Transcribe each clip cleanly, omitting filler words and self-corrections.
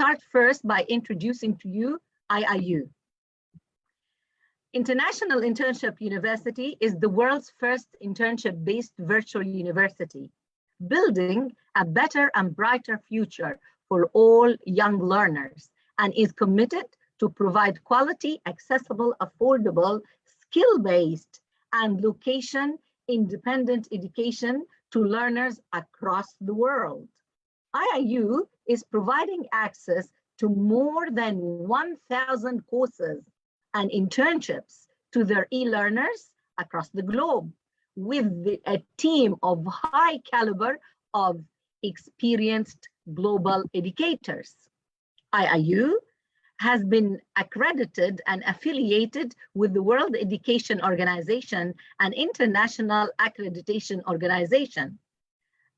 start first by introducing to you IIU. International Internship University is the world's first internship-based virtual university, building a better and brighter future for all young learners, and is committed to provide quality, accessible, affordable, skill-based, and location-independent education to learners across the world. IIU is providing access to more than 1,000 courses and internships to their e-learners across the globe, with a team of high caliber of experienced global educators. IIU has been accredited and affiliated with the World Education Organization and International Accreditation Organization,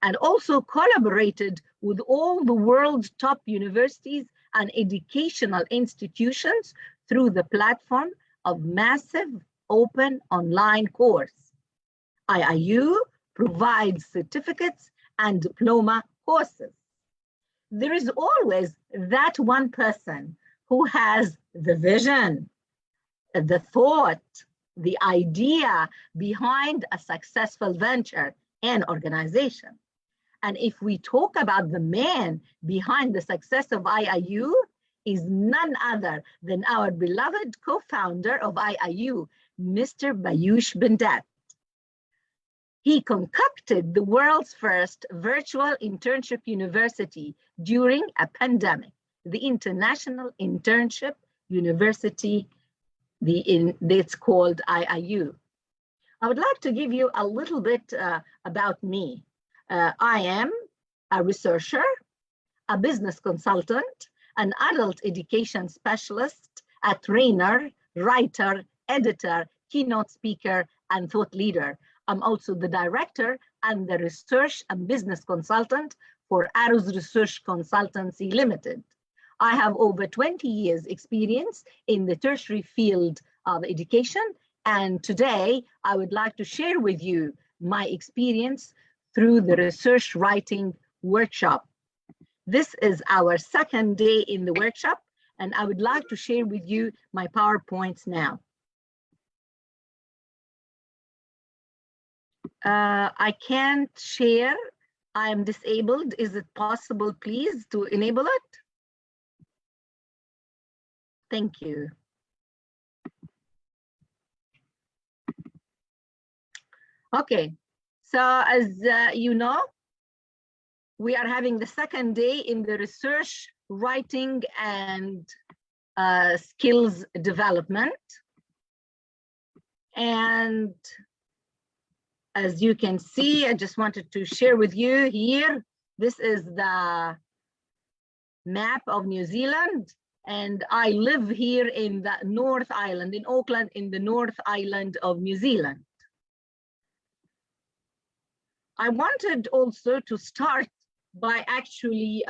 and also collaborated with all the world's top universities and educational institutions through the platform of massive open online course. IIU provides certificates and diploma courses. There is always that one person who has the vision, the thought, the idea behind a successful venture and organization. And if we talk about the man behind the success of IIU, is none other than our beloved co-founder of IIU, Mr. Bayush Bindat. He concocted the world's first virtual internship university during a pandemic, the International Internship University, it's called IIU. I would like to give you a little bit about me. I am a researcher, a business consultant, an adult education specialist, a trainer, writer, editor, keynote speaker, and thought leader. I'm also the director and the research and business consultant for Arrows Research Consultancy Limited. I have over 20 years experience in the tertiary field of education, and today I would like to share with you my experience through the research writing workshop. This is our second day in the workshop, and I would like to share with you my PowerPoints now. I can't share. I am disabled. Is it possible, please, to enable it? Thank you. Okay, so as you know, we are having the second day in the research, writing, and skills development. And as you can see, I just wanted to share with you here, this is the map of New Zealand. And I live here in the North Island, in Auckland, in the North Island of New Zealand. I wanted also to start by actually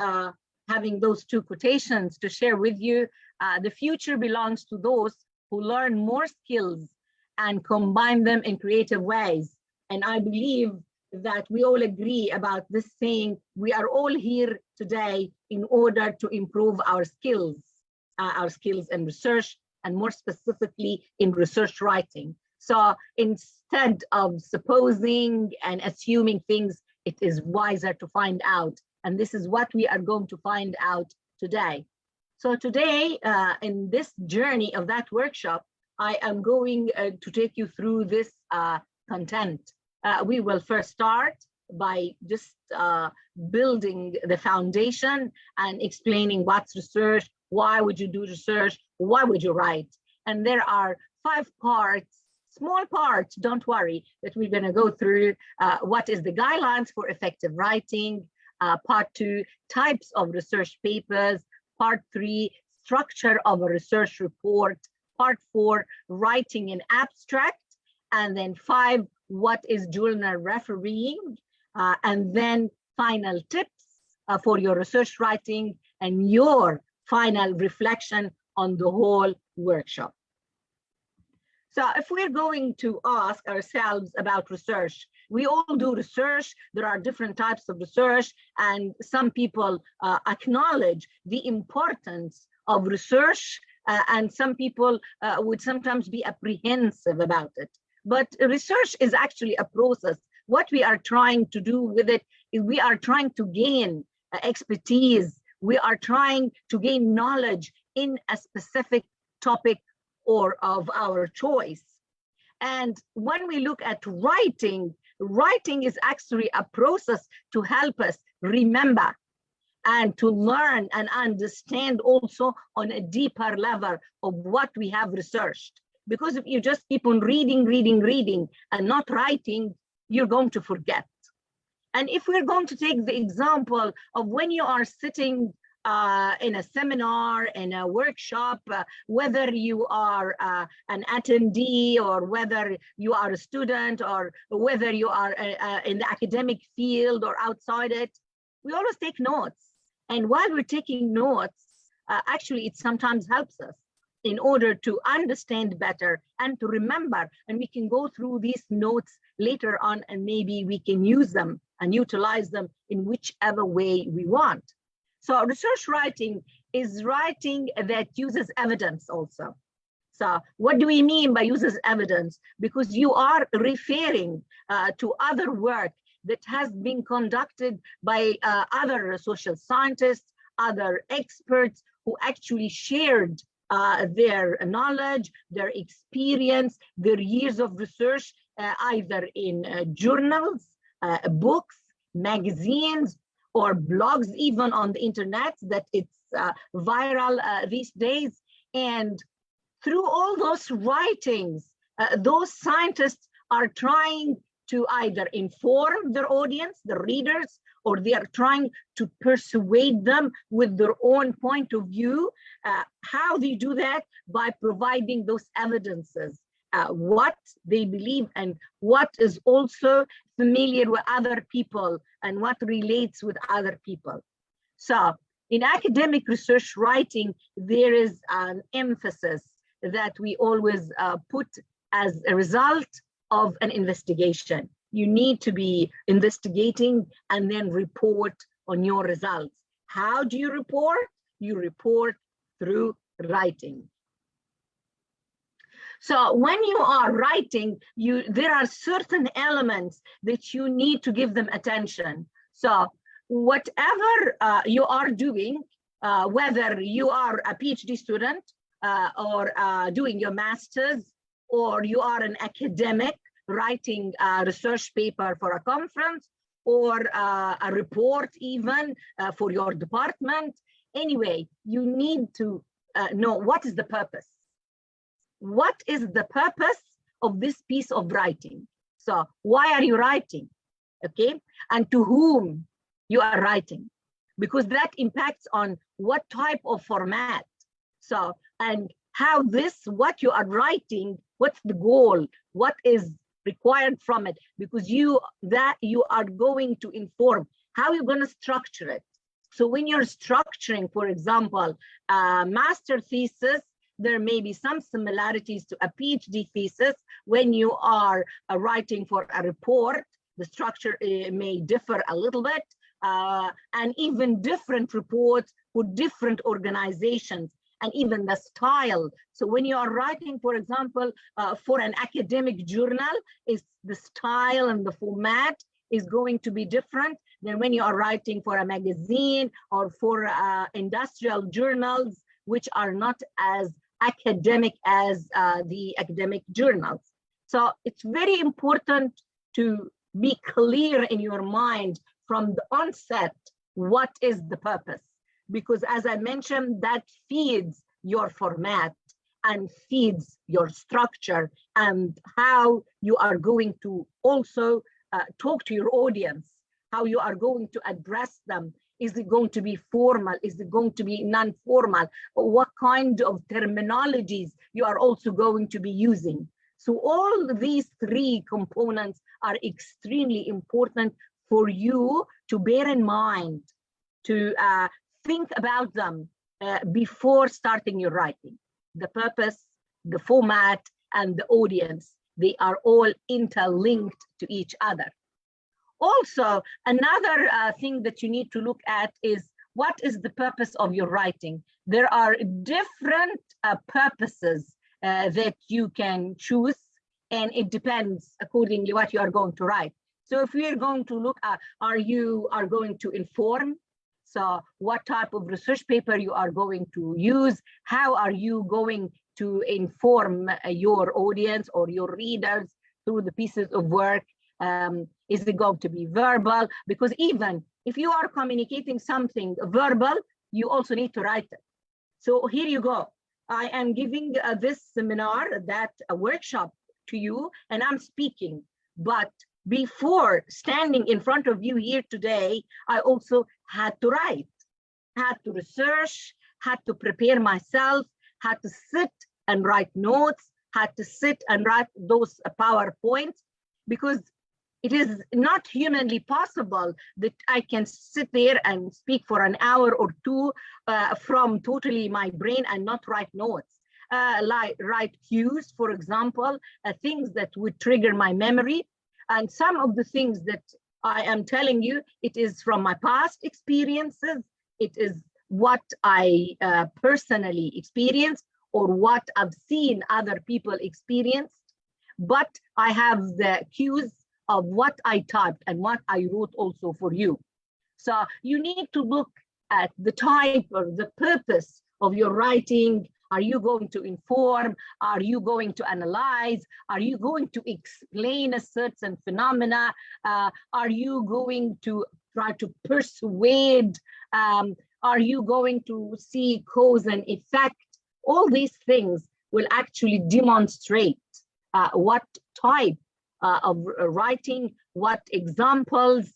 having those two quotations to share with you. The future belongs to those who learn more skills and combine them in creative ways. And I believe that we all agree about this saying. We are all here today in order to improve our skills in research, and more specifically in research writing. So instead of supposing and assuming things, it is wiser to find out. And this is what we are going to find out today. So today, in this journey of that workshop, I am going to take you through this content. We will first start by just building the foundation and explaining what's research, why would you do research, why would you write? And there are 5 parts, small parts, don't worry, that we're going to go through. What is the guidelines for effective writing? Part 2, types of research papers. Part 3, structure of a research report. Part 4, writing in abstract. And then 5, what is journal refereeing? And then final tips for your research writing and your final reflection on the whole workshop. So if we're going to ask ourselves about research, We all do research. There are different types of research, and some people acknowledge the importance of research, and some people would sometimes be apprehensive about it. But research is actually a process. What we are trying to do with it is we are trying to gain expertise. We are trying to gain knowledge in a specific topic or of our choice. And when we look at writing, writing is actually a process to help us remember and to learn and understand also on a deeper level of what we have researched. Because if you just keep on reading, and not writing, you're going to forget. And if we're going to take the example of when you are sitting in a seminar, in a workshop, whether you are an attendee or whether you are a student or whether you are in the academic field or outside it, we always take notes. And while we're taking notes, actually it sometimes helps us in order to understand better and to remember, and we can go through these notes later on and maybe we can use them and utilize them in whichever way we want. So research writing is writing that uses evidence also. So what do we mean by uses evidence? Because you are referring to other work that has been conducted by other social scientists, other experts who actually shared their knowledge, their experience, their years of research, either in journals, books, magazines, or blogs, even on the internet, that it's viral these days. And through all those writings, those scientists are trying to either inform their audience, the readers, or they are trying to persuade them with their own point of view. How they do that? By providing those evidences, what they believe and what is also familiar with other people and what relates with other people. So in academic research writing, there is an emphasis that we always put as a result of an investigation. You need to be investigating and then report on your results. How do you report? You report through writing. So when you are writing, there are certain elements that you need to give them attention. So whatever you are doing, whether you are a PhD student or doing your master's, or you are an academic writing a research paper for a conference, or a report even for your department. Anyway, you need to know what is the purpose. What is the purpose of this piece of writing? So why are you writing? Okay, and to whom you are writing, because that impacts on what type of format. So, and how what you are writing, what's the goal, what is required from it, because you are going to inform how you're going to structure it. So when you're structuring, for example, a master thesis, there may be some similarities to a PhD thesis. When you are writing for a report, the structure may differ a little bit, and even different reports for different organizations, and even the style. So when you are writing, for example, for an academic journal, is the style and the format is going to be different than when you are writing for a magazine or for industrial journals, which are not as academic as the academic journals. So it's very important to be clear in your mind from the onset, what is the purpose? Because as I mentioned, that feeds your format and feeds your structure and how you are going to also talk to your audience, how you are going to address them. Is it going to be formal? Is it going to be non-formal? What kind of terminologies you are also going to be using? So all these three components are extremely important for you to bear in mind, to think about them before starting your writing. The purpose, the format, and the audience. They are all interlinked to each other. Also, another thing that you need to look at is what is the purpose of your writing. There are different purposes that you can choose, and it depends accordingly what you are going to write. So if we are going to look at, you are going to inform, so what type of research paper you are going to use, how are you going to inform your audience or your readers through the pieces of work? Is it going to be verbal? Because even if you are communicating something verbal, you also need to write it. So here you go. I am giving this seminar, a workshop to you, and I'm speaking. But before standing in front of you here today, I also had to write, had to research, had to prepare myself, had to sit and write notes, had to sit and write those PowerPoints, because it is not humanly possible that I can sit there and speak for an hour or two from totally my brain and not write notes. Like write cues, for example, things that would trigger my memory. And some of the things that I am telling you, it is from my past experiences. It is what I personally experienced or what I've seen other people experience. But I have the cues of what I typed and what I wrote also for you. So you need to look at the type or the purpose of your writing. Are you going to inform? Are you going to analyze? Are you going to explain a certain phenomena? Are you going to try to persuade? Are you going to see cause and effect? All these things will actually demonstrate what type of writing, what examples.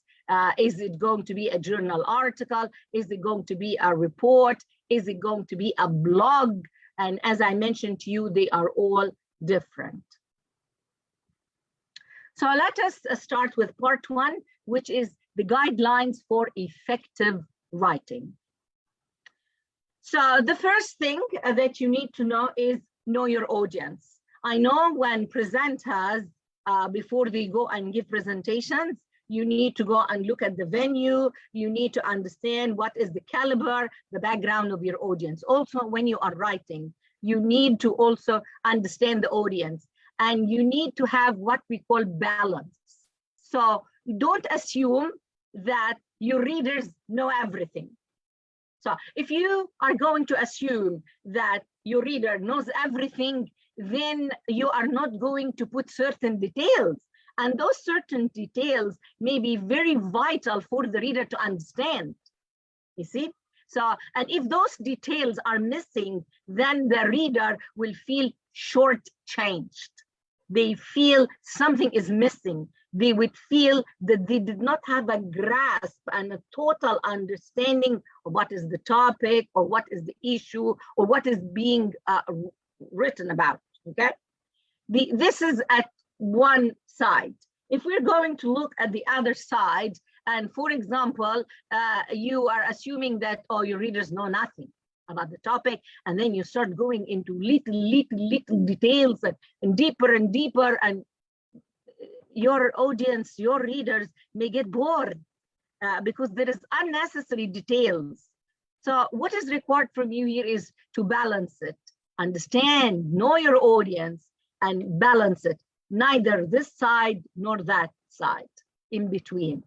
Is it going to be a journal article? Is it going to be a report? Is it going to be a blog? And as I mentioned to you, they are all different. So let us start with part one, which is the guidelines for effective writing. So the first thing that you need to know is know your audience. I know when presenters, before they go and give presentations, you need to go and look at the venue. You need to understand what is the caliber, the background of your audience. Also, when you are writing, you need to also understand the audience, and you need to have what we call balance. So don't assume that your readers know everything. So if you are going to assume that your reader knows everything, then you are not going to put certain details. And those certain details may be very vital for the reader to understand, you see? So, and if those details are missing, then the reader will feel shortchanged. They feel something is missing. They would feel that they did not have a grasp and a total understanding of what is the topic or what is the issue or what is being written about, okay? This is at one side. If we're going to look at the other side, and for example, you are assuming that, oh, your readers know nothing about the topic, and then you start going into little details and deeper, and your audience, your readers may get bored because there is unnecessary details. So what is required from you here is to balance it, understand, know your audience, and balance it. Neither this side nor that side, in between.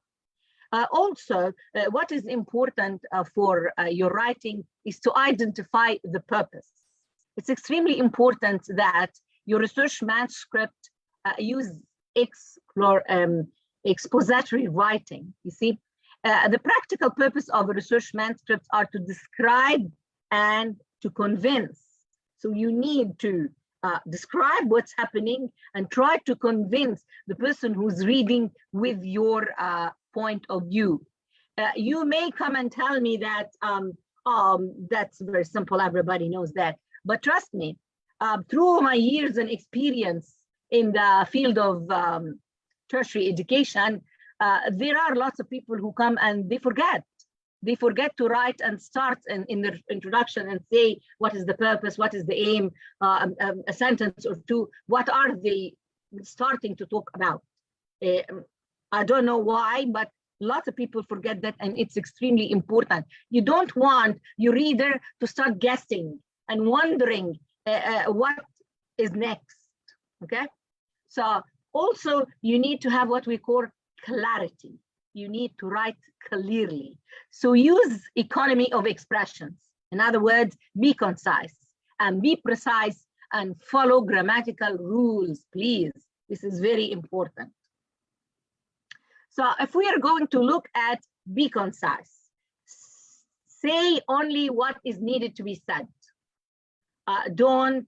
Also, what is important for your writing is to identify the purpose. It's extremely important that your research manuscript use expository writing. You see, the practical purpose of a research manuscript are to describe and to convince. So you need to describe what's happening and try to convince the person who's reading with your point of view. You may come and tell me that that's very simple, everybody knows that. But trust me, through my years and experience in the field of tertiary education, there are lots of people who come and they forget. They forget to write and start in the introduction and say, what is the purpose? What is the aim? A sentence or two. What are the starting to talk about. I don't know why, but lots of people forget that, and it's extremely important. You don't want your reader to start guessing and wondering what is next, okay? So also you need to have what we call clarity. You need to write clearly. So use economy of expressions. In other words, be concise and be precise and follow grammatical rules, please. This is very important. So if we are going to look at be concise, say only what is needed to be said. Don't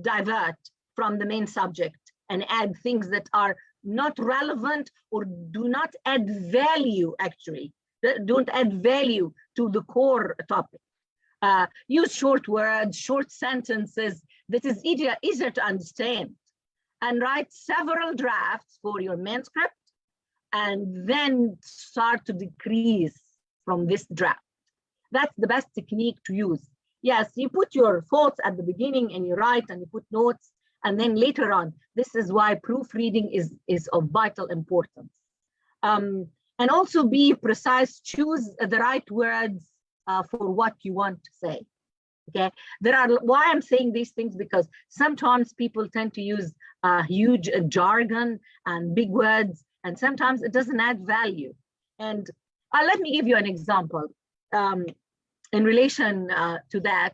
divert from the main subject and add things that are not relevant or do not add value, actually. Don't add value to the core topic. Use short words, short sentences that is easier to understand, and write several drafts for your manuscript, and then start to decrease from this draft. That's the best technique to use. Yes, you put your thoughts at the beginning and you write and you put notes, and then later on. This is why proofreading is of vital importance. And also be precise, choose the right words for what you want to say. Okay, why I'm saying these things, because sometimes people tend to use huge jargon and big words, and sometimes it doesn't add value. And let me give you an example. In relation to that,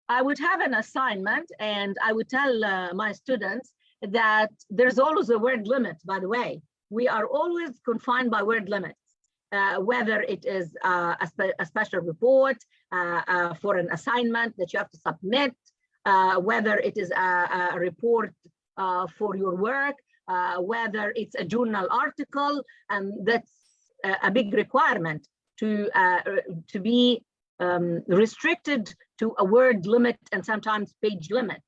I would have an assignment and I would tell my students that there's always a word limit, by the way. We are always confined by word limits, whether it is a special report for an assignment that you have to submit, whether it is a report for your work, whether it's a journal article, and that's a big requirement to be restricted to a word limit and sometimes page limits.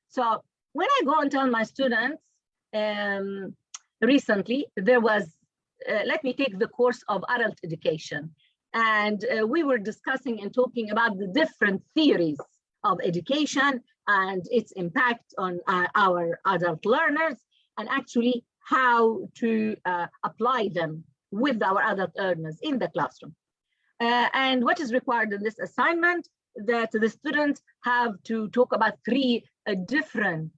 So when I go and tell my students, recently there was, let me take the course of adult education, and we were discussing and talking about the different theories of education and its impact on our adult learners, and actually how to apply them with our adult learners in the classroom. And what is required in this assignment, that the students have to talk about three different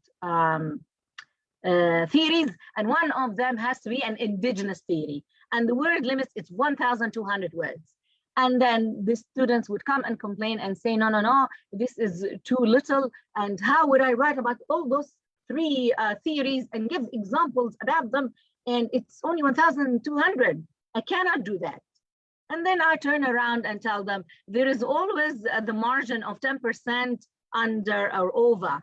theories, and one of them has to be an indigenous theory. And the word limit is 1,200 words. And then the students would come and complain and say, no, this is too little. And how would I write about all those three theories and give examples about them? And it's only 1,200. I cannot do that. And then I turn around and tell them there is always the margin of 10% under or over.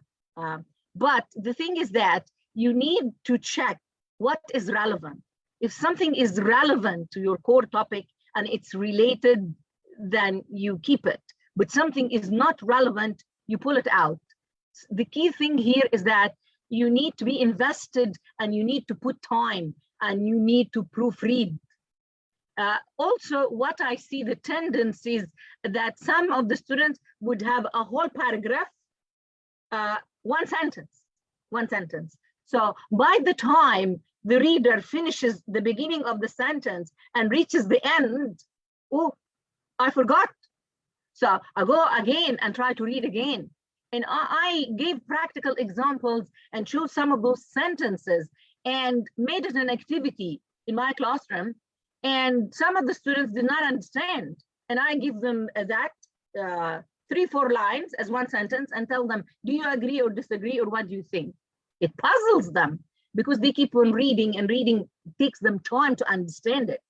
But the thing is that you need to check what is relevant. If something is relevant to your core topic and it's related, then you keep it. But something is not relevant, you pull it out. The key thing here is that you need to be invested, and you need to put time, and you need to proofread. Also, what I see the tendencies that some of the students would have a whole paragraph, one sentence. So by the time the reader finishes the beginning of the sentence and reaches the end, oh, I forgot. So I go again and try to read again. And I gave practical examples and showed some of those sentences and made it an activity in my classroom. And some of the students did not understand. And I give them that 3-4 lines as one sentence and tell them, do you agree or disagree, or what do you think? It puzzles them because they keep on reading, and reading takes them time to understand it.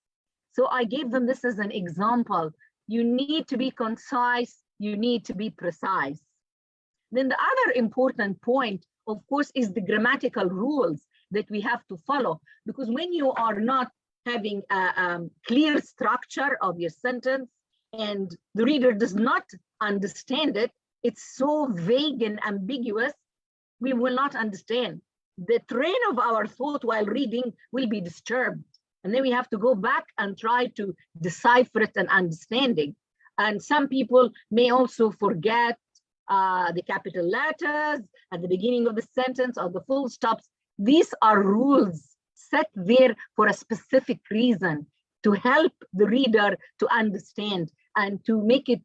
So I gave them this as an example. You need to be concise, you need to be precise. Then the other important point, of course, is the grammatical rules that we have to follow, because when you are not having a clear structure of your sentence and the reader does not understand it, it's so vague and ambiguous, we will not understand. The train of our thought while reading will be disturbed. And then we have to go back and try to decipher it and understanding. And some people may also forget the capital letters at the beginning of the sentence or the full stops. These are rules set there for a specific reason, to help the reader to understand and to make it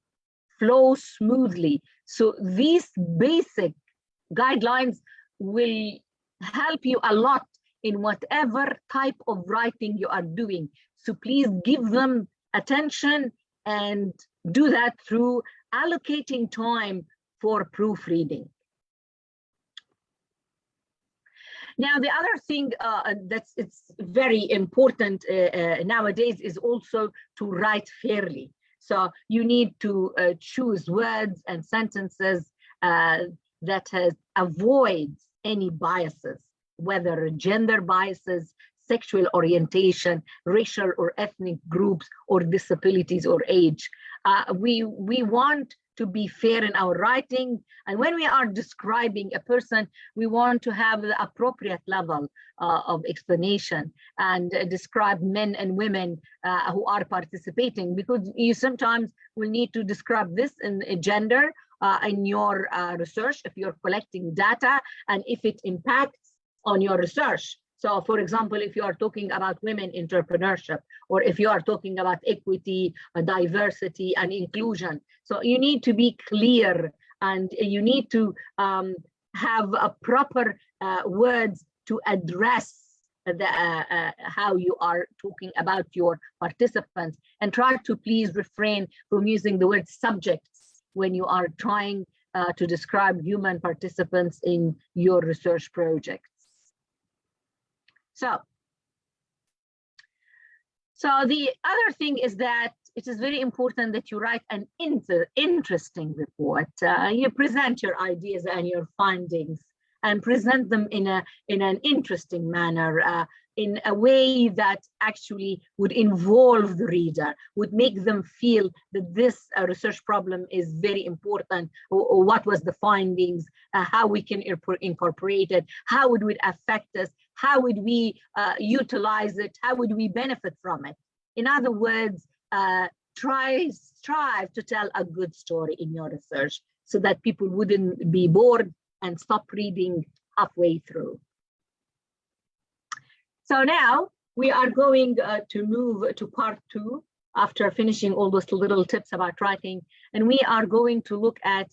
flow smoothly. So these basic guidelines will help you a lot in whatever type of writing you are doing. So please give them attention and do that through allocating time for proofreading. Now, the other thing it's very important nowadays is also to write fairly. So you need to choose words and sentences that avoid any biases, whether gender biases, sexual orientation, racial or ethnic groups, or disabilities or age. We want to be fair in our writing, and when we are describing a person, we want to have the appropriate level of explanation and describe men and women who are participating, because you sometimes will need to describe this in gender in your research if you're collecting data and if it impacts on your research. So, for example, if you are talking about women entrepreneurship, or if you are talking about equity, diversity, and inclusion, so you need to be clear, and you need to have a proper words to address how you are talking about your participants, and try to please refrain from using the word subjects when you are trying to describe human participants in your research projects. So the other thing is that it is very important that you write an interesting report. You present your ideas and your findings and present them in an interesting manner, in a way that actually would involve the reader, would make them feel that this research problem is very important, or what was the findings, how we can incorporate it, how would it affect us, how would we utilize it, how would we benefit from it. In other words, strive to tell a good story in your research so that people wouldn't be bored and stop reading halfway through. So now we are going to move to part 2 after finishing all those little tips about writing, and we are going to look at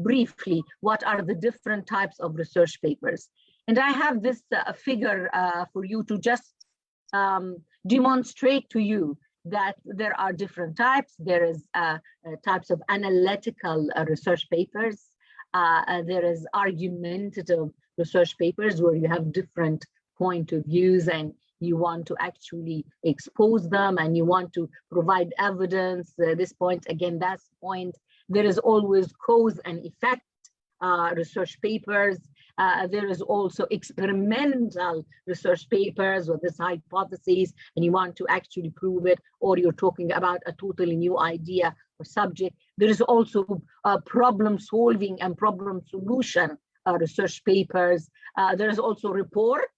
briefly what are the different types of research papers. And I have this figure for you to just demonstrate to you that there are different types. There is types of analytical research papers. There is argumentative research papers where you have different point of views and you want to actually expose them and you want to provide evidence. This point, again, that's the point. There is always cause and effect research papers. There is also experimental research papers with this hypothesis and you want to actually prove it, or you're talking about a totally new idea or subject. There is also problem solving and problem solution research papers. There is also reports.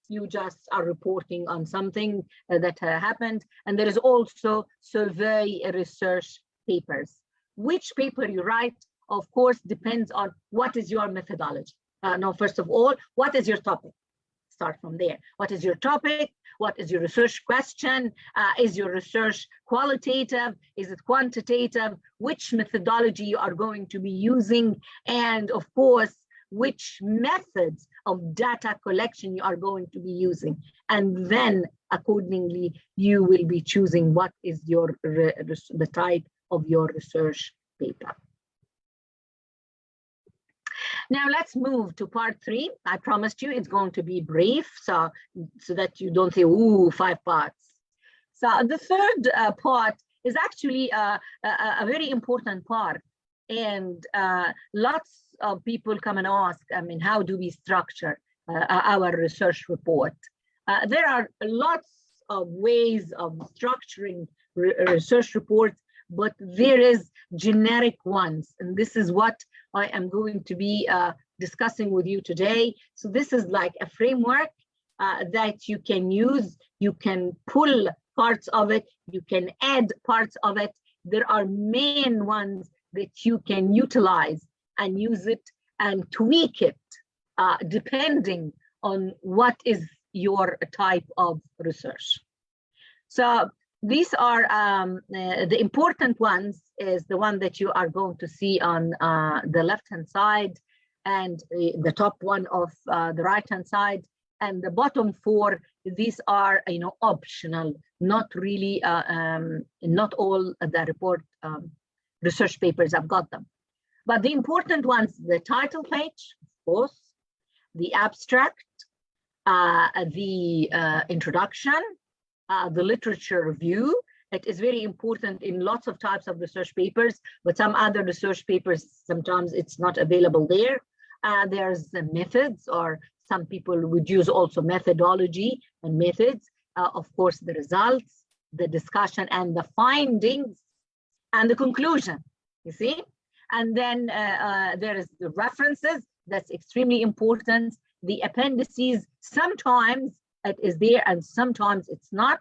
You just are reporting on something that happened. And there is also survey research papers. Which paper you write, of course, depends on what is your methodology. Now, first of all, what is your topic? Start from there. What is your topic? What is your research question? Is your research qualitative? Is it quantitative? Which methodology you are going to be using? And of course, which methods of data collection you are going to be using. And then accordingly, you will be choosing what is the type of your research paper. Now let's move to part 3. I promised you it's going to be brief, so that you don't say, ooh, 5 parts. So the third part is actually a very important part. And lots of people come and ask, I mean, how do we structure our research report? There are lots of ways of structuring research reports, but there is generic ones. And this is what I am going to be discussing with you today. So this is like a framework that you can use. You can pull parts of it. You can add parts of it. There are main ones that you can utilize and use it and tweak it depending on what is your type of research. So these are the important ones is the one that you are going to see on the left-hand side, and the top one of the right-hand side, and the bottom four. These are, optional, not really, not all the report research papers have got them. But the important ones, the title page, of course, the abstract, the introduction, the literature review. It is very important in lots of types of research papers, but some other research papers, sometimes it's not available there. There's the methods, or some people would use also methodology and methods. Of course, the results, the discussion, and the findings, and the conclusion, you see? And then there is the references. That's extremely important. The appendices, sometimes it is there and sometimes it's not.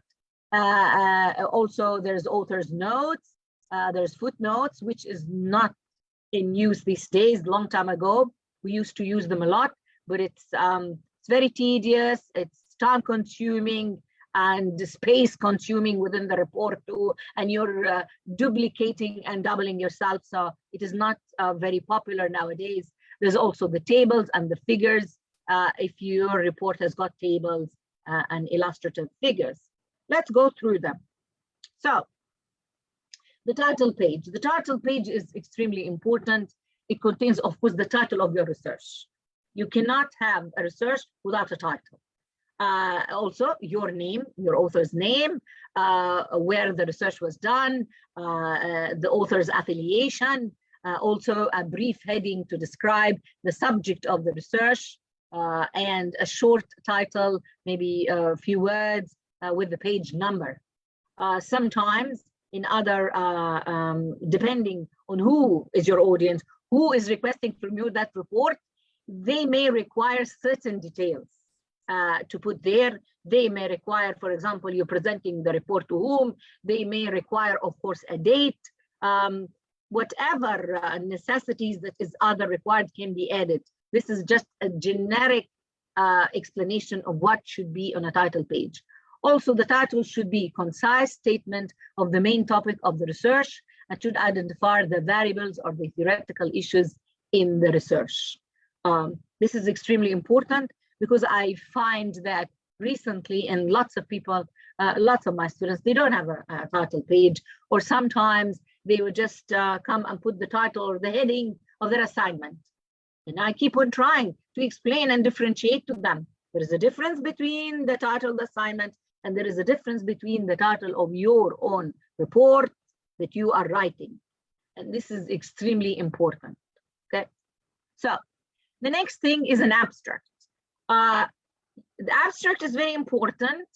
Also, there's author's notes, there's footnotes, which is not in use these days. Long time ago, we used to use them a lot, but it's very tedious, it's time consuming, and space consuming within the report too, and you're duplicating and doubling yourself, so it is not very popular nowadays. There's also the tables and the figures, if your report has got tables and illustrative figures. Let's go through them. So the title page. The title page is extremely important. It contains, of course, the title of your research. You cannot have a research without a title. Also, your name, your author's name, where the research was done, the author's affiliation, also a brief heading to describe the subject of the research, and a short title, maybe a few words with the page number. Sometimes in other, depending on who is your audience, who is requesting from you that report, they may require certain details to put there. They may require, for example, you're presenting the report to whom. They may require, of course, a date. Whatever necessities that is other required can be added. This is just a generic explanation of what should be on a title page. Also, the title should be a concise statement of the main topic of the research and should identify the variables or the theoretical issues in the research. This is extremely important because I find that recently, and lots of people, lots of my students, they don't have a title page, or sometimes they would just come and put the title or the heading of their assignment. And I keep on trying to explain and differentiate to them. There is a difference between the title of the assignment, and there is a difference between the title of your own report that you are writing. And this is extremely important, okay? So the next thing is an abstract. The abstract is very important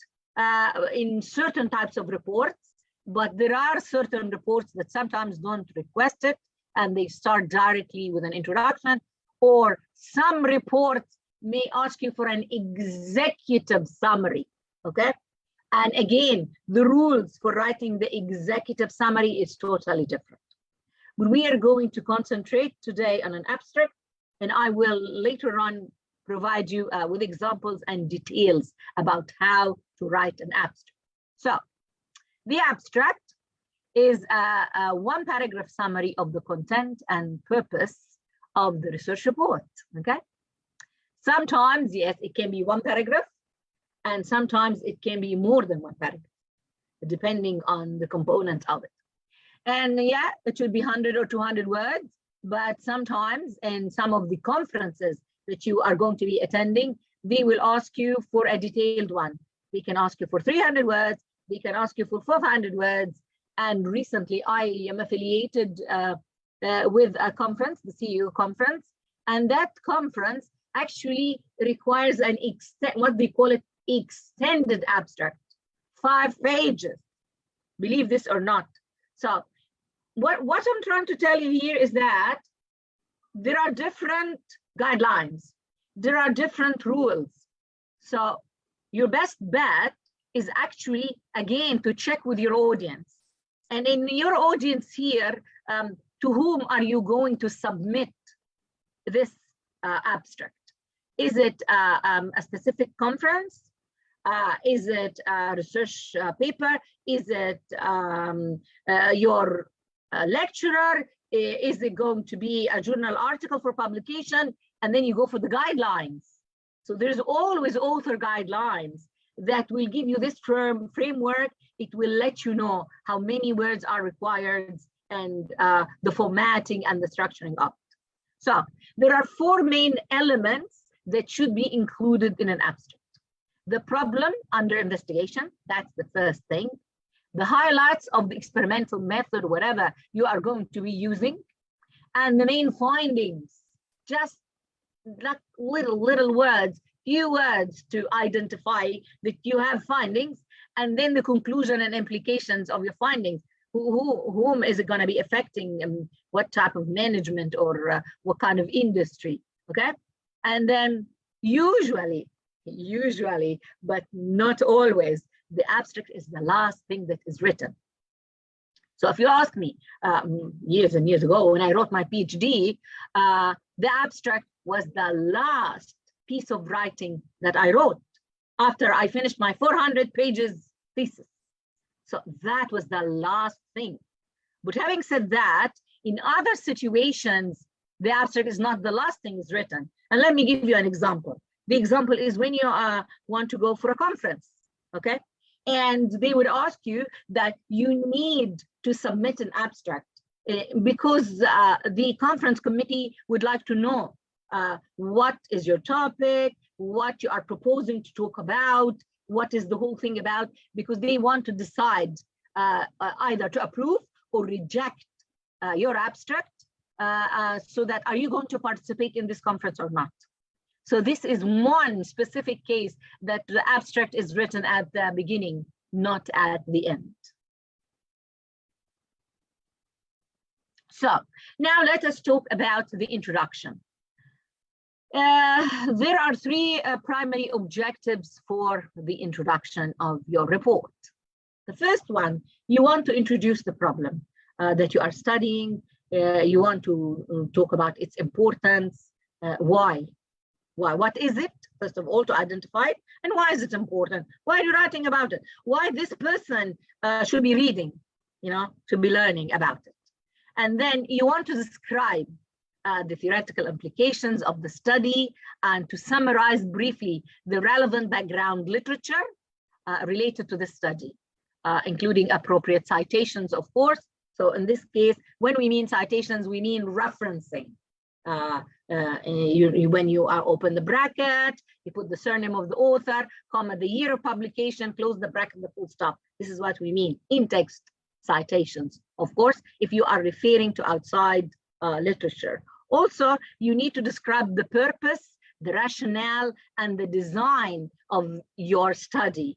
in certain types of reports, but there are certain reports that sometimes don't request it, and they start directly with an introduction, or some reports may ask you for an executive summary, okay? And again, the rules for writing the executive summary is totally different. But we are going to concentrate today on an abstract, and I will later on provide you with examples and details about how to write an abstract. So the abstract is a one paragraph summary of the content and purpose of the research report, okay? Sometimes, yes, it can be one paragraph, and sometimes it can be more than one paragraph, depending on the component of it. And yeah, it should be 100 or 200 words, but sometimes in some of the conferences that you are going to be attending, they will ask you for a detailed one. They can ask you for 300 words, they can ask you for 400 words. And recently I am affiliated with a conference, the CEU conference, and that conference actually requires an what they call it extended abstract, 5 pages, believe this or not. So what I'm trying to tell you here is that there are different guidelines, there are different rules. So your best bet is actually, again, to check with your audience. And in your audience here, to whom are you going to submit this abstract? Is it a specific conference? Is it a research paper? Is it your lecturer? Is it going to be a journal article for publication? And then you go for the guidelines. So there's always author guidelines that will give you this framework. It will let you know how many words are required and the formatting and the structuring of it. So there are 4 main elements that should be included in an abstract. The problem under investigation, that's the first thing. The highlights of the experimental method, whatever you are going to be using, and the main findings, just like little words, few words to identify that you have findings, and then the conclusion and implications of your findings. Whom is it going to be affecting, and what type of management or what kind of industry, okay? And then usually, but not always, the abstract is the last thing that is written. So if you ask me, years and years ago when I wrote my PhD, the abstract was the last piece of writing that I wrote after I finished my 400 pages thesis. So that was the last thing. But having said that, in other situations, the abstract is not the last thing is written. And let me give you an example. The example is when you want to go for a conference, okay? And they would ask you that you need to submit an abstract because the conference committee would like to know what is your topic, what you are proposing to talk about, what is the whole thing about, because they want to decide either to approve or reject your abstract so that are you going to participate in this conference or not. So this is one specific case that the abstract is written at the beginning, not at the end. So now let us talk about the introduction. There are 3 primary objectives for the introduction of your report. The first one, you want to introduce the problem that you are studying. You want to talk about its importance. Why? What is it? First of all, to identify it. And why is it important? Why are you writing about it? Why this person should be reading, should be learning about it. And then you want to describe the theoretical implications of the study and to summarize briefly the relevant background literature related to the study, including appropriate citations, of course. So in this case, when we mean citations, we mean referencing. When you open the bracket, you put the surname of the author, comma, the year of publication, close the bracket, the full stop. This is what we mean in text citations. Of course, if you are referring to outside literature. Also, you need to describe the purpose, the rationale, and the design of your study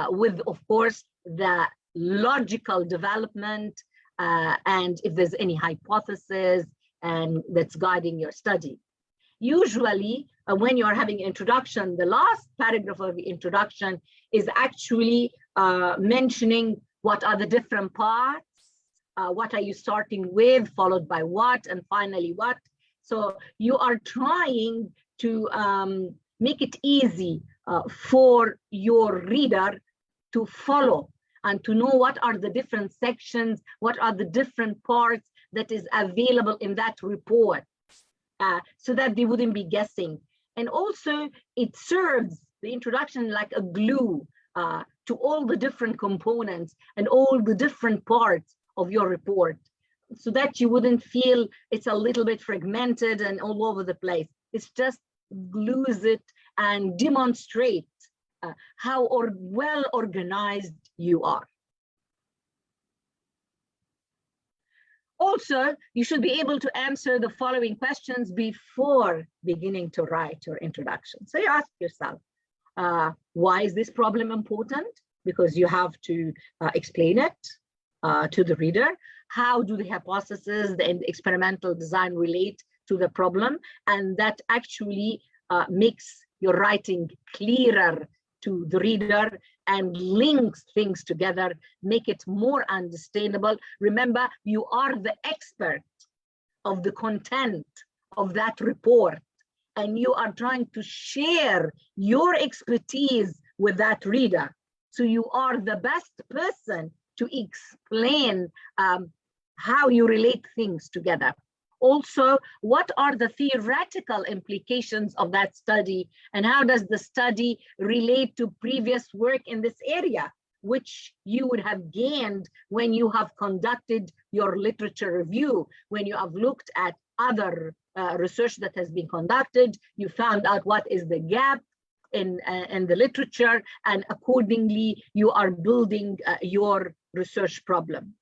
with, of course, the logical development and if there's any hypothesis and that's guiding your study. Usually, when you're having an introduction, the last paragraph of the introduction is actually mentioning what are the different parts, what are you starting with, followed by what, and finally what. So you are trying to make it easy for your reader to follow and to know what are the different sections, what are the different parts that is available in that report, so that they wouldn't be guessing. And also it serves the introduction like a glue to all the different components and all the different parts of your report, so that you wouldn't feel it's a little bit fragmented and all over the place. It's just glues it and demonstrate how well organized you are. Also, you should be able to answer the following questions before beginning to write your introduction. So you ask yourself, why is this problem important? Because you have to explain it to the reader. How do the hypothesis and experimental design relate to the problem? And that actually makes your writing clearer to the reader and links things together, make it more understandable. Remember, you are the expert of the content of that report. and you are trying to share your expertise with that reader. So you are the best person to explain how you relate things together. Also, what are the theoretical implications of that study, and how does the study relate to previous work in this area, which you would have gained when you have conducted your literature review, when you have looked at other research that has been conducted, you found out what is the gap in the literature, and accordingly, you are building your research problem.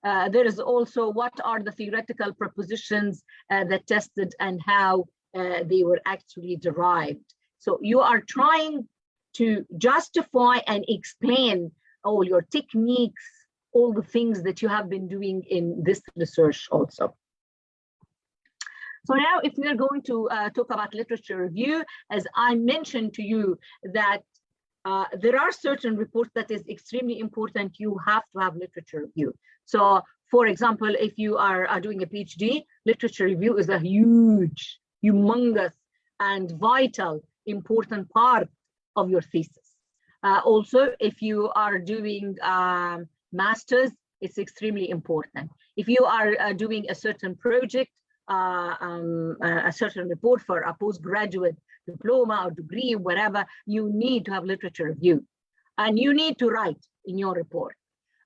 There is also what are the theoretical propositions that tested and how they were actually derived. So you are trying to justify and explain all your techniques, all the things that you have been doing in this research also. So now if we're going to talk about literature review, as I mentioned to you that there are certain reports that is extremely important, you have to have literature review. So for example, if you are doing a PhD, literature review is a huge, humongous and vital, important part of your thesis. Also, if you are doing masters, it's extremely important. If you are doing a certain project, a certain report for a postgraduate diploma or degree, whatever, you need to have literature review, and you need to write in your report.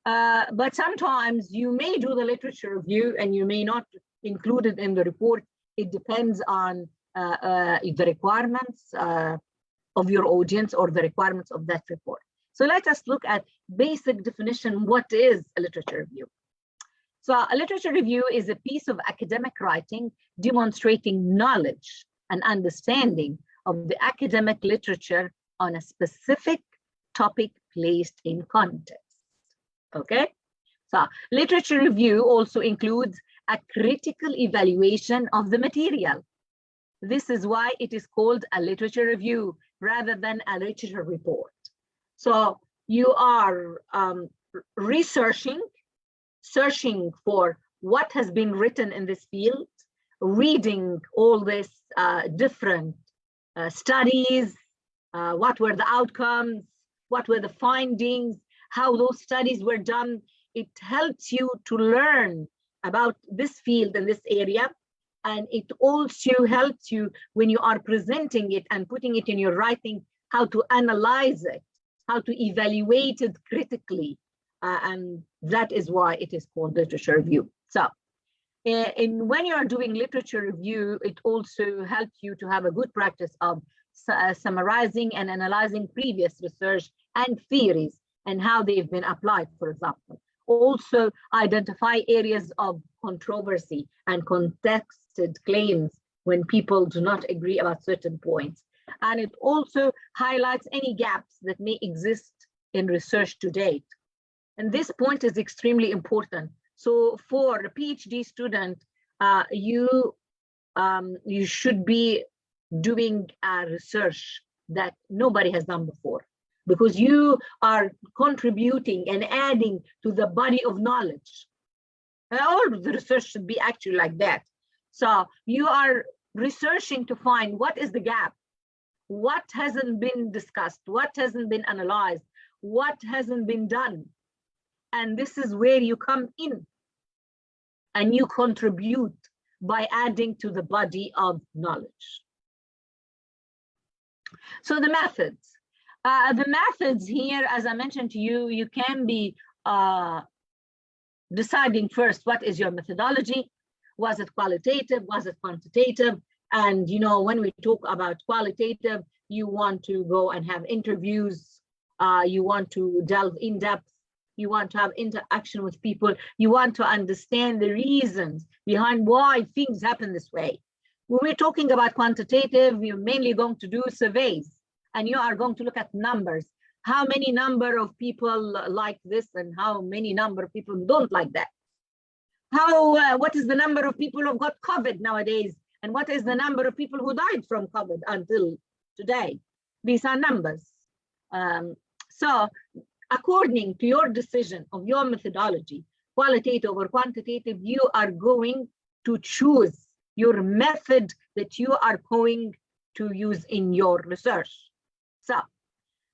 But sometimes you may do the literature review and you may not include it in the report. It depends on the requirements of your audience or the requirements of that report. So let us look at basic definition. What is a literature review? So a literature review is a piece of academic writing demonstrating knowledge and understanding of the academic literature on a specific topic placed in context. Okay, so literature review also includes a critical evaluation of the material. This is why it is called a literature review rather than a literature report. So you are searching for what has been written in this field, reading all this different studies, what were the outcomes, what were the findings, how those studies were done. It helps you to learn about this field and this area. And it also helps you when you are presenting it and putting it in your writing, how to analyze it, how to evaluate it critically. And that is why it is called literature review. So when you are doing literature review, it also helps you to have a good practice of summarizing and analyzing previous research and theories and how they've been applied, for example. Also identify areas of controversy and contested claims when people do not agree about certain points. And it also highlights any gaps that may exist in research to date. And this point is extremely important. So for a PhD student, you should be doing a research that nobody has done before, because you are contributing and adding to the body of knowledge. And all of the research should be actually like that. So you are researching to find what is the gap, what hasn't been discussed, what hasn't been analyzed, what hasn't been done. And this is where you come in and you contribute by adding to the body of knowledge. So the methods. The methods here, as I mentioned to you, you can be deciding first what is your methodology. Was it qualitative? Was it quantitative? And you know, when we talk about qualitative, you want to go and have interviews. You want to delve in depth. You want to have interaction with people. You want to understand the reasons behind why things happen this way. When we're talking about quantitative, you're mainly going to do surveys, and you are going to look at numbers. How many number of people like this and how many number of people don't like that? What is the number of people who got COVID nowadays? And what is the number of people who died from COVID until today? These are numbers. So according to your decision of your methodology, qualitative or quantitative, you are going to choose your method that you are going to use in your research. So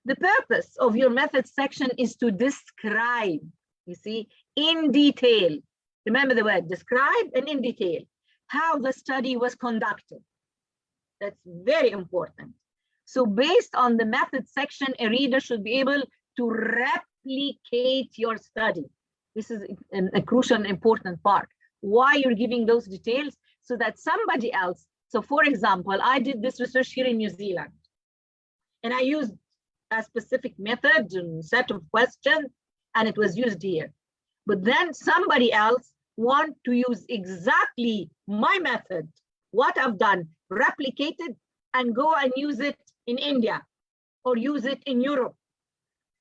the purpose of your method section is to describe, you see, in detail. Remember the word describe and in detail, how the study was conducted. That's very important. So based on the method section, a reader should be able to replicate your study. This is a crucial and important part. Why you're giving those details? So that somebody else, so for example, I did this research here in New Zealand, and I used a specific method and set of questions, and it was used here. But then somebody else want to use exactly my method, what I've done, replicate it, and go and use it in India or use it in Europe.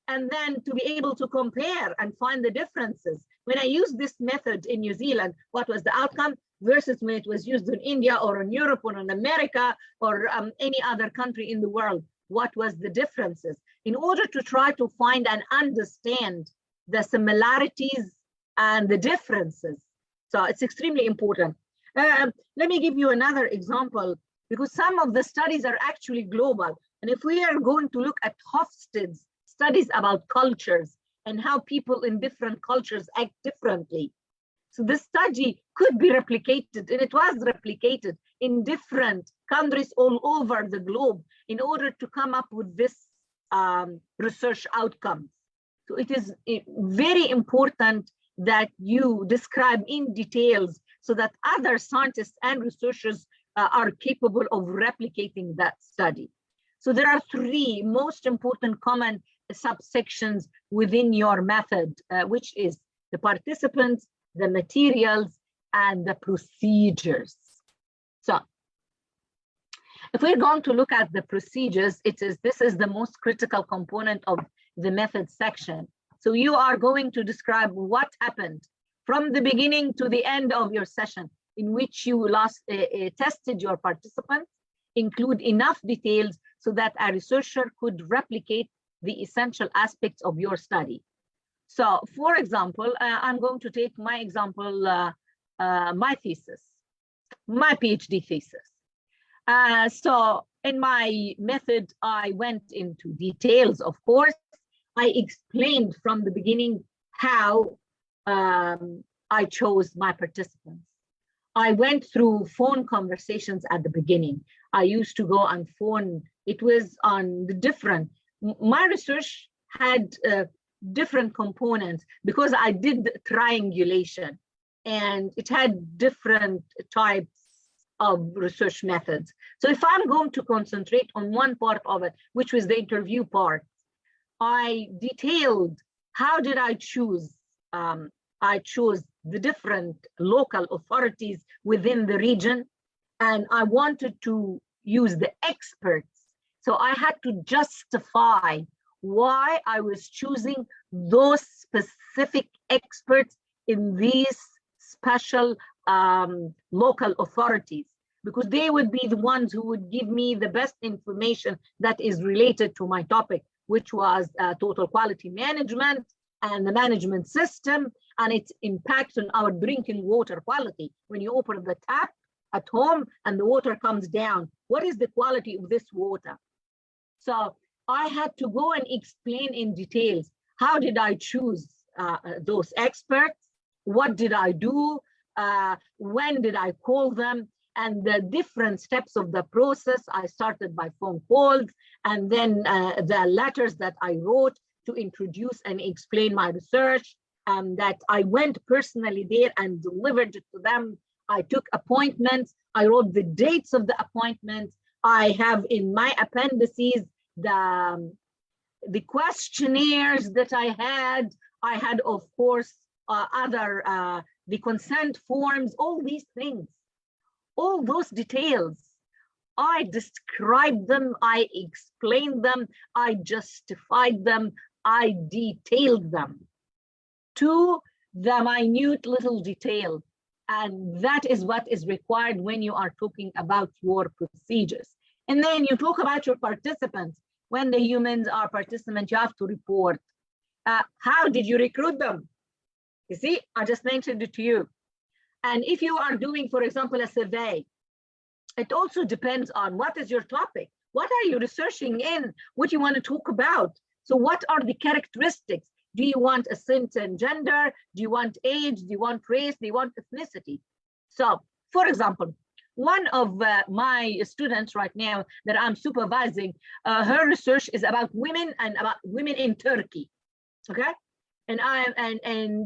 And then to be able to compare and find the differences. When I used this method in New Zealand, what was the outcome versus when it was used in India or in Europe or in America or any other country in the world, what was the differences? In order to try to find and understand the similarities and the differences. So it's extremely important. Let me give you another example, because some of the studies are actually global. And if we are going to look at Hofstede's studies about cultures and how people in different cultures act differently. So this study could be replicated, and it was replicated in different countries all over the globe in order to come up with this research outcomes. So it is very important that you describe in details so that other scientists and researchers are capable of replicating that study. So there are three most important common subsections within your method, which is the participants, the materials, and the procedures. So if we're going to look at the procedures, this is the most critical component of the method section. So you are going to describe what happened from the beginning to the end of your session in which you tested your participants, include enough details so that a researcher could replicate the essential aspects of your study. So for example, I'm going to take my example, my thesis, my PhD thesis. So in my method, I went into details, of course. I explained from the beginning how I chose my participants. I went through phone conversations at the beginning. I used to go on phone. It was on the different, my research had different components because I did triangulation, and it had different types of research methods. So if I'm going to concentrate on one part of it, which was the interview part, I detailed how did I choose. I chose the different local authorities within the region, and I wanted to use the experts. So I had to justify why I was choosing those specific experts in these special local authorities, because they would be the ones who would give me the best information that is related to my topic, which was total quality management and the management system and its impact on our drinking water quality. When you open the tap at home and the water comes down, what is the quality of this water? So I had to go and explain in details, how did I choose those experts? What did I do? When did I call them? And the different steps of the process. I started by phone calls, and then the letters that I wrote to introduce and explain my research, that I went personally there and delivered it to them. I took appointments. I wrote the dates of the appointments. I have in my appendices the questionnaires that I had. I had, of course, the consent forms, all these things. All those details, I described them, I explained them, I justified them, I detailed them to the minute little detail. And that is what is required when you are talking about your procedures. And then you talk about your participants. When the humans are participants, you have to report. How did you recruit them? You see, I just mentioned it to you. And if you are doing, for example, a survey, It also depends on what is your topic. What are you researching in? What you want to talk about? So what are the characteristics? Do you want a certain gender? Do you want age? Do you want race? Do you want ethnicity? So, for example, one of my students right now that I'm supervising, her research is about women and about women in Turkey. Okay, and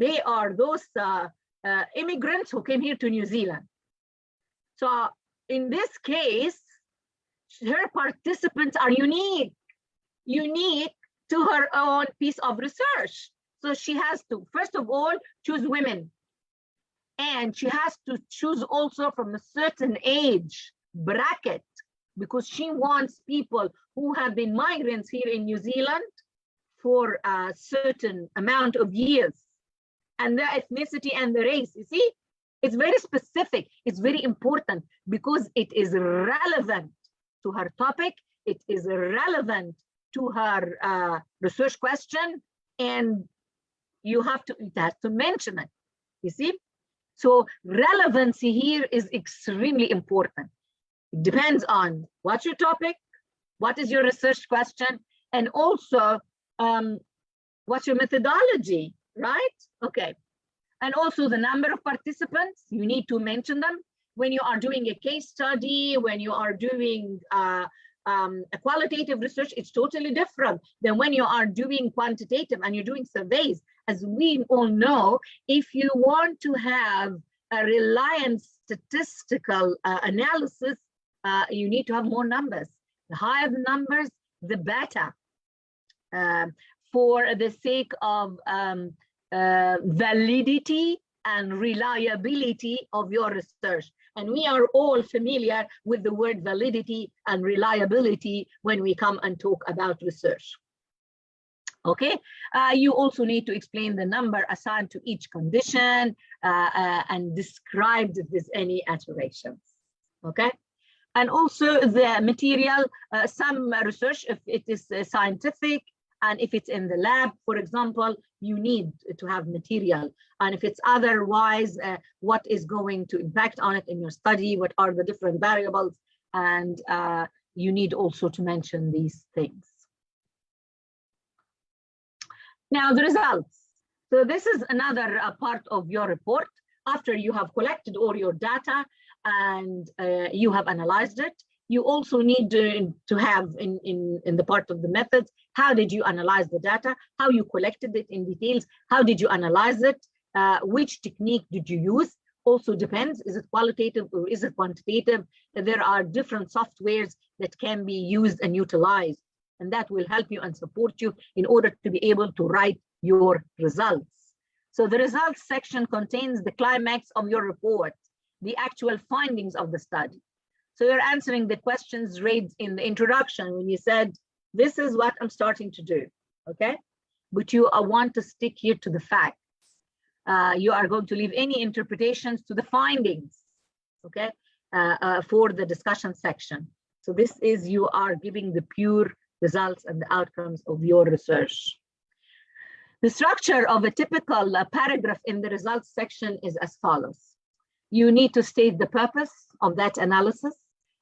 they are those immigrants who came here to New Zealand. So in this case, her participants are unique to her own piece of research. So she has to, first of all, choose women. And she has to choose also from a certain age bracket, because she wants people who have been migrants here in New Zealand for a certain amount of years, and the ethnicity and the race. You see, it's very specific. It's very important because it is relevant to her topic. It is relevant to her research question, and it has to mention it. You see, so relevancy here is extremely important. It depends on what's your topic, what is your research question, and also what's your methodology, right? Okay. And also the number of participants, you need to mention them. When you are doing a case study, when you are doing a qualitative research, it's totally different than when you are doing quantitative and you're doing surveys. As we all know, if you want to have a reliant statistical analysis, you need to have more numbers. The higher the numbers, the better, for the sake of validity and reliability of your research. And we are all familiar with the word validity and reliability when we come and talk about research. Okay, you also need to explain the number assigned to each condition and describe if there's any alterations. Okay, and also the material, some research, if it is scientific, and if it's in the lab, for example, you need to have material. And if it's otherwise, what is going to impact on it in your study? What are the different variables? And you need also to mention these things. Now, the results. So this is another part of your report. After you have collected all your data and you have analyzed it, you also need to have in the part of the methods, how did you analyze the data, how you collected it in details, how did you analyze it, which technique did you use? Also depends, is it qualitative or is it quantitative? There are different softwares that can be used and utilized, and that will help you and support you in order to be able to write your results. So the results section contains the climax of your report, the actual findings of the study. So you're answering the questions raised in the introduction when you said, this is what I'm starting to do, okay? But you want to stick here to the facts. You are going to leave any interpretations to the findings, okay? For the discussion section. So this is, you are giving the pure results and the outcomes of your research. The structure of a typical paragraph in the results section is as follows. You need to state the purpose of that analysis.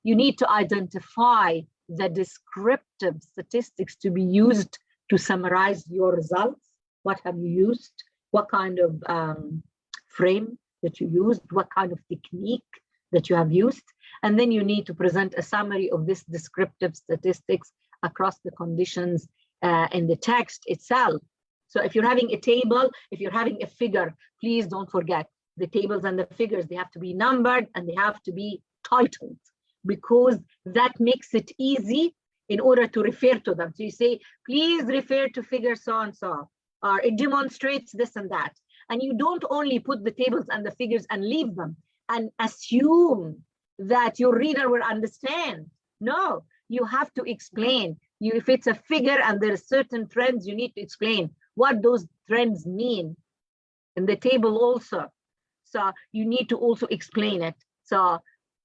You need to identify the descriptive statistics to be used to summarize your results. What have you used? What kind of frame that you used? What kind of technique that you have used? And then you need to present a summary of this descriptive statistics across the conditions in the text itself. So if you're having a table, if you're having a figure, please don't forget the tables and the figures, they have to be numbered and they have to be titled, because that makes it easy in order to refer to them. So you say, please refer to figure so-and-so, or it demonstrates this and that. And you don't only put the tables and the figures and leave them and assume that your reader will understand. No, you have to explain. If it's a figure and there are certain trends, you need to explain what those trends mean in the table also. So you need to also explain it. So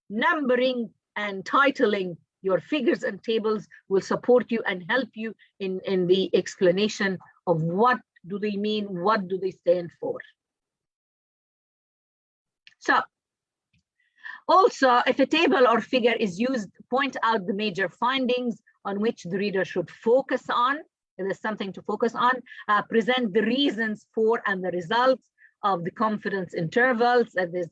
numbering and titling your figures and tables will support you and help you in the explanation of what do they mean, what do they stand for. So Also, if a table or figure is used, point out the major findings on which the reader should focus on. If there's something to focus on, present the reasons for and the results of the confidence intervals, and there's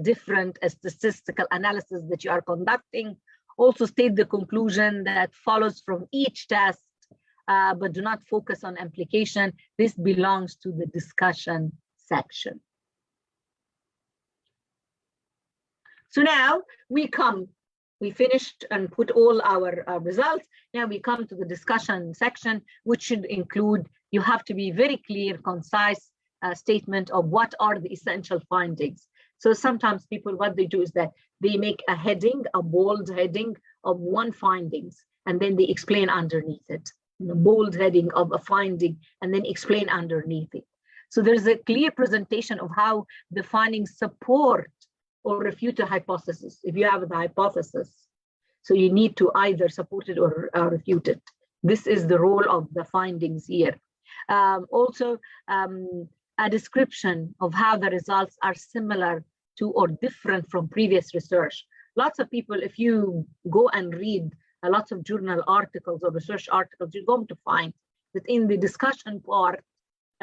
different statistical analysis that you are conducting. Also state the conclusion that follows from each test, but do not focus on implication. This belongs to the discussion section. So now we finished and put all our results. Now we come to the discussion section, which should include, you have to be very clear, concise statement of what are the essential findings. So sometimes people, what they do is that they make a heading, a bold heading of one findings, and then they explain underneath it. The bold heading of a finding, and then explain underneath it. So there's a clear presentation of how the findings support or refute a hypothesis. If you have the hypothesis, so you need to either support it or refute it. This is the role of the findings here. Also, a description of how the results are similar to or different from previous research. Lots of people, if you go and read lots of journal articles or research articles, you're going to find that in the discussion part,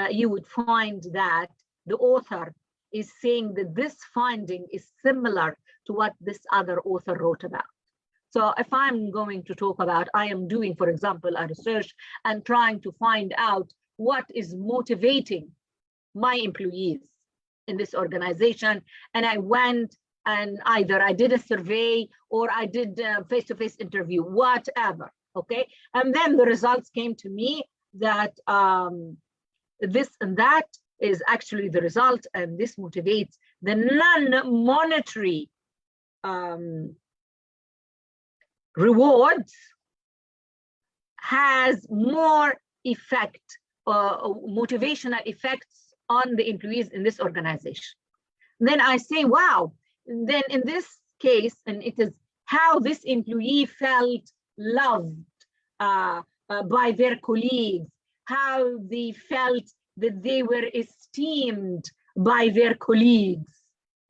you would find that the author is saying that this finding is similar to what this other author wrote about. So if I'm going to talk about, I am doing, for example, a research and trying to find out what is motivating my employees in this organization, and I went and either I did a survey or I did a face-to-face interview, whatever, okay? And then the results came to me that this and that is actually the result, and this motivates the non-monetary rewards has more effect, motivational effects on the employees in this organization. Then I say, wow, then in this case, and it is how this employee felt loved by their colleagues, how they felt that they were esteemed by their colleagues,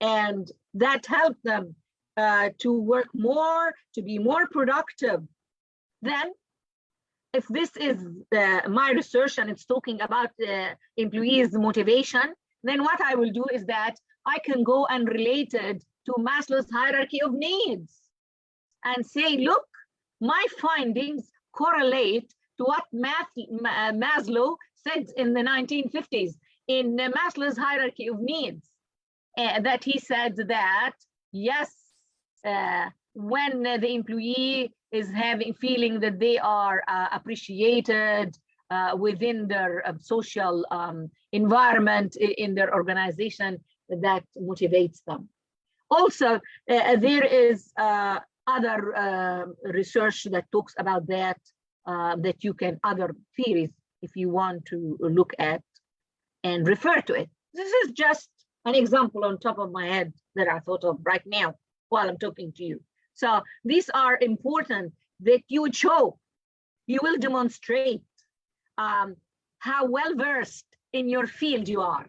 and that helped them to work more, to be more productive. Then if this is my research and it's talking about employees' motivation, then what I will do is that I can go and relate it to Maslow's hierarchy of needs and say, look, my findings correlate to what Maslow said in the 1950s in Maslow's hierarchy of needs, that he said that, yes, when the employee is feeling that they are appreciated within their social environment in their organization, that motivates them. Also, there is other research that talks about that, that you can, other theories, if you want to look at and refer to it. This is just an example on top of my head that I thought of right now while I'm talking to you. So these are important that you would show, you will demonstrate how well-versed in your field you are,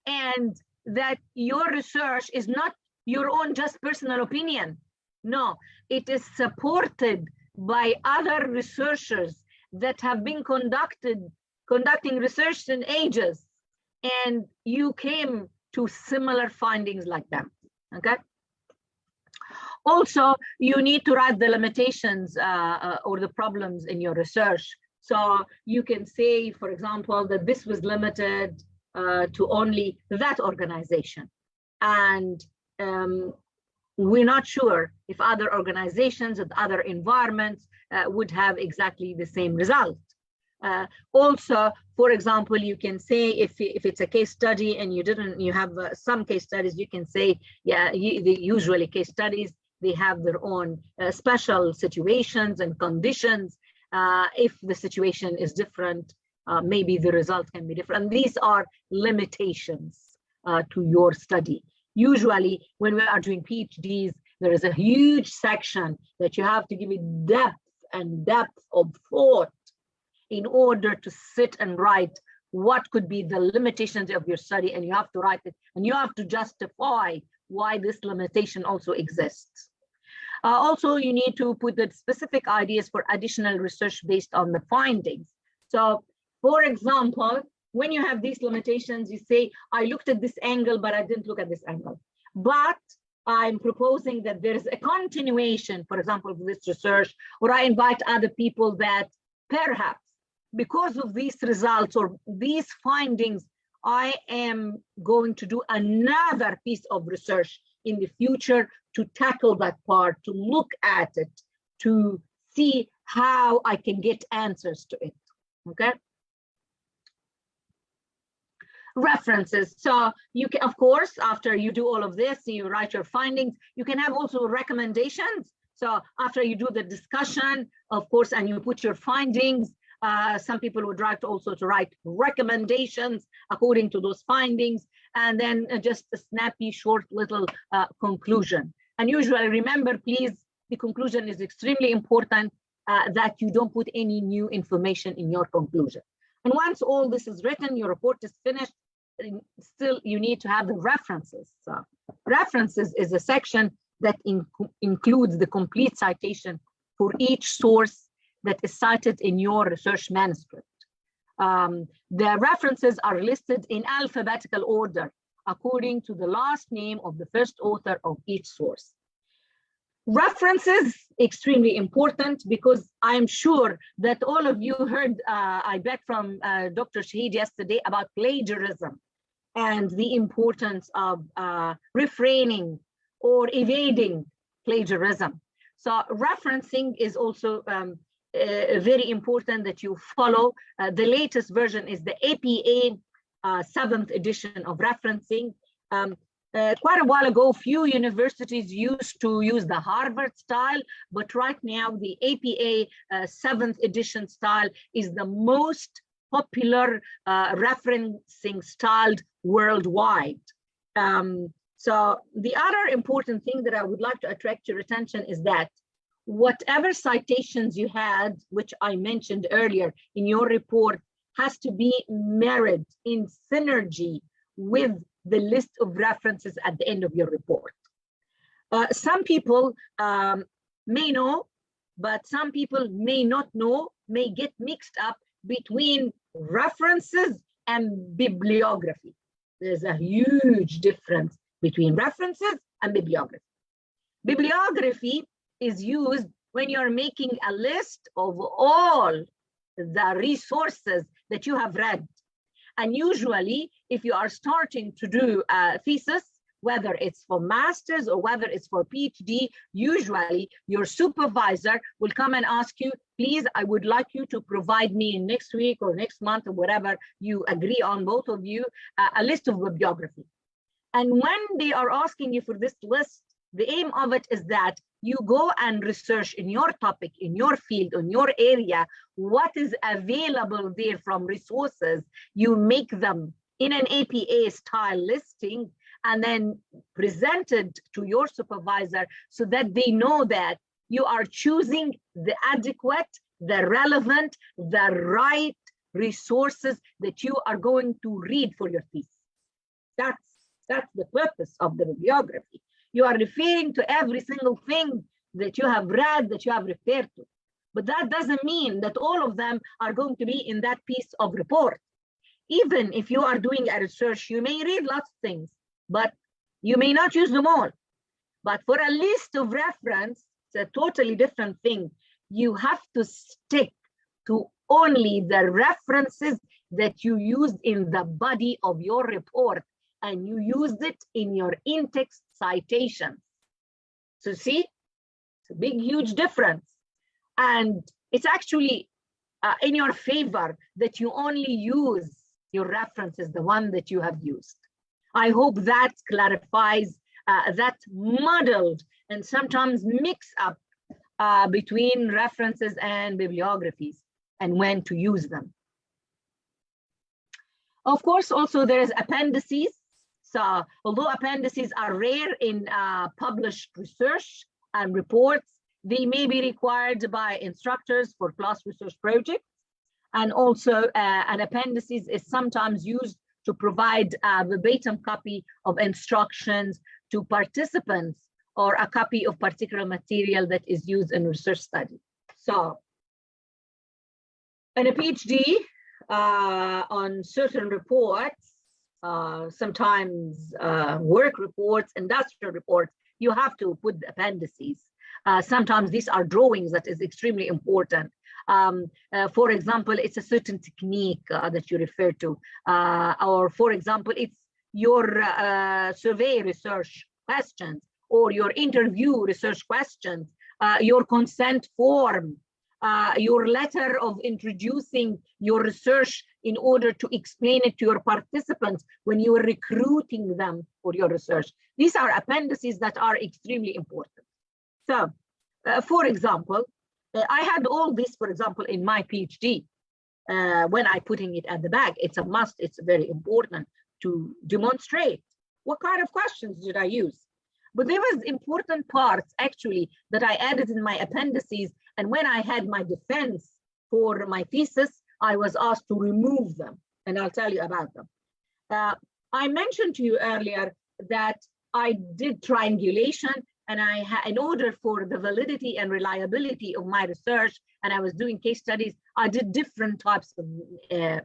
and that your research is not your own just personal opinion. No, it is supported by other researchers that have been conducting research in ages, and you came to similar findings like them, okay? Also, you need to write the limitations or the problems in your research. So you can say, for example, that this was limited to only that organization. And we're not sure if other organizations and other environments would have exactly the same result. Also, for example, you can say if it's a case study and you have some case studies, you can say, yeah, usually case studies, they have their own special situations and conditions. If the situation is different, maybe the result can be different. And these are limitations to your study. Usually, when we are doing PhDs, there is a huge section that you have to give it depth and depth of thought in order to sit and write what could be the limitations of your study, and you have to write it, and you have to justify why this limitation also exists. Also, you need to put the specific ideas for additional research based on the findings. So, for example, when you have these limitations, you say, I looked at this angle, but I didn't look at this angle. But I'm proposing that there is a continuation, for example, of this research, or I invite other people that perhaps because of these results or these findings, I am going to do another piece of research in the future to tackle that part, to look at it, to see how I can get answers to it, okay? References. So you can, of course, after you do all of this, you write your findings, you can have also recommendations. So after you do the discussion, of course, and you put your findings, some people would like also to write recommendations according to those findings, and then just a snappy, short little conclusion. And usually remember, please, the conclusion is extremely important, that you don't put any new information in your conclusion. And once all this is written, your report is finished, still you need to have the references. So references is a section that includes the complete citation for each source that is cited in your research manuscript. The references are listed in alphabetical order according to the last name of the first author of each source. References, extremely important, because I'm sure that all of you heard, I bet from Dr. Shahid yesterday about plagiarism and the importance of refraining or evading plagiarism. So referencing is also very important that you follow. The latest version is the APA 7th edition of referencing. Quite a while ago, few universities used to use the Harvard style, but right now the APA 7th edition style is the most popular referencing style worldwide. So the other important thing that I would like to attract your attention is that whatever citations you had, which I mentioned earlier in your report, has to be married in synergy with the list of references at the end of your report. Some people may know, but some people may not know, may get mixed up between references and bibliography. There's a huge difference between references and bibliography. Bibliography is used when you're making a list of all the resources that you have read. And usually, if you are starting to do a thesis, whether it's for master's or whether it's for PhD, usually your supervisor will come and ask you, please, I would like you to provide me next week or next month or whatever you agree on, both of you, a list of bibliography. And when they are asking you for this list, the aim of it is that you go and research in your topic, in your field, in your area, what is available there from resources. You make them in an APA style listing and then present it to your supervisor so that they know that you are choosing the adequate, the relevant, the right resources that you are going to read for your thesis. That's the purpose of the bibliography. You are referring to every single thing that you have read, that you have referred to. But that doesn't mean that all of them are going to be in that piece of report. Even if you are doing a research, you may read lots of things, but you may not use them all. But for a list of reference, it's a totally different thing. You have to stick to only the references that you used in the body of your report, and you used it in your in-text citations. So see, it's a big, huge difference. And it's actually in your favor that you only use your references, the one that you have used. I hope that clarifies that muddled and sometimes mix up between references and bibliographies and when to use them. Of course, also there is appendices. So although appendices are rare in published research and reports, they may be required by instructors for class research projects. And also an appendices is sometimes used to provide a verbatim copy of instructions to participants or a copy of particular material that is used in research study. So in a PhD on certain reports, sometimes work reports, industrial reports, you have to put the appendices. Sometimes these are drawings that is extremely important. For example, it's a certain technique that you refer to, or for example, it's your survey research questions, or your interview research questions, your consent form, your letter of introducing your research in order to explain it to your participants when you are recruiting them for your research. These are appendices that are extremely important. So, for example, I had all this, for example, in my PhD. When I'm putting it at the back, it's a must, it's very important to demonstrate what kind of questions did I use. But there was important parts actually that I added in my appendices, and when I had my defense for my thesis, I was asked to remove them, and I'll tell you about them. I mentioned to you earlier that I did triangulation, and in order for the validity and reliability of my research, and I was doing case studies, I did different types of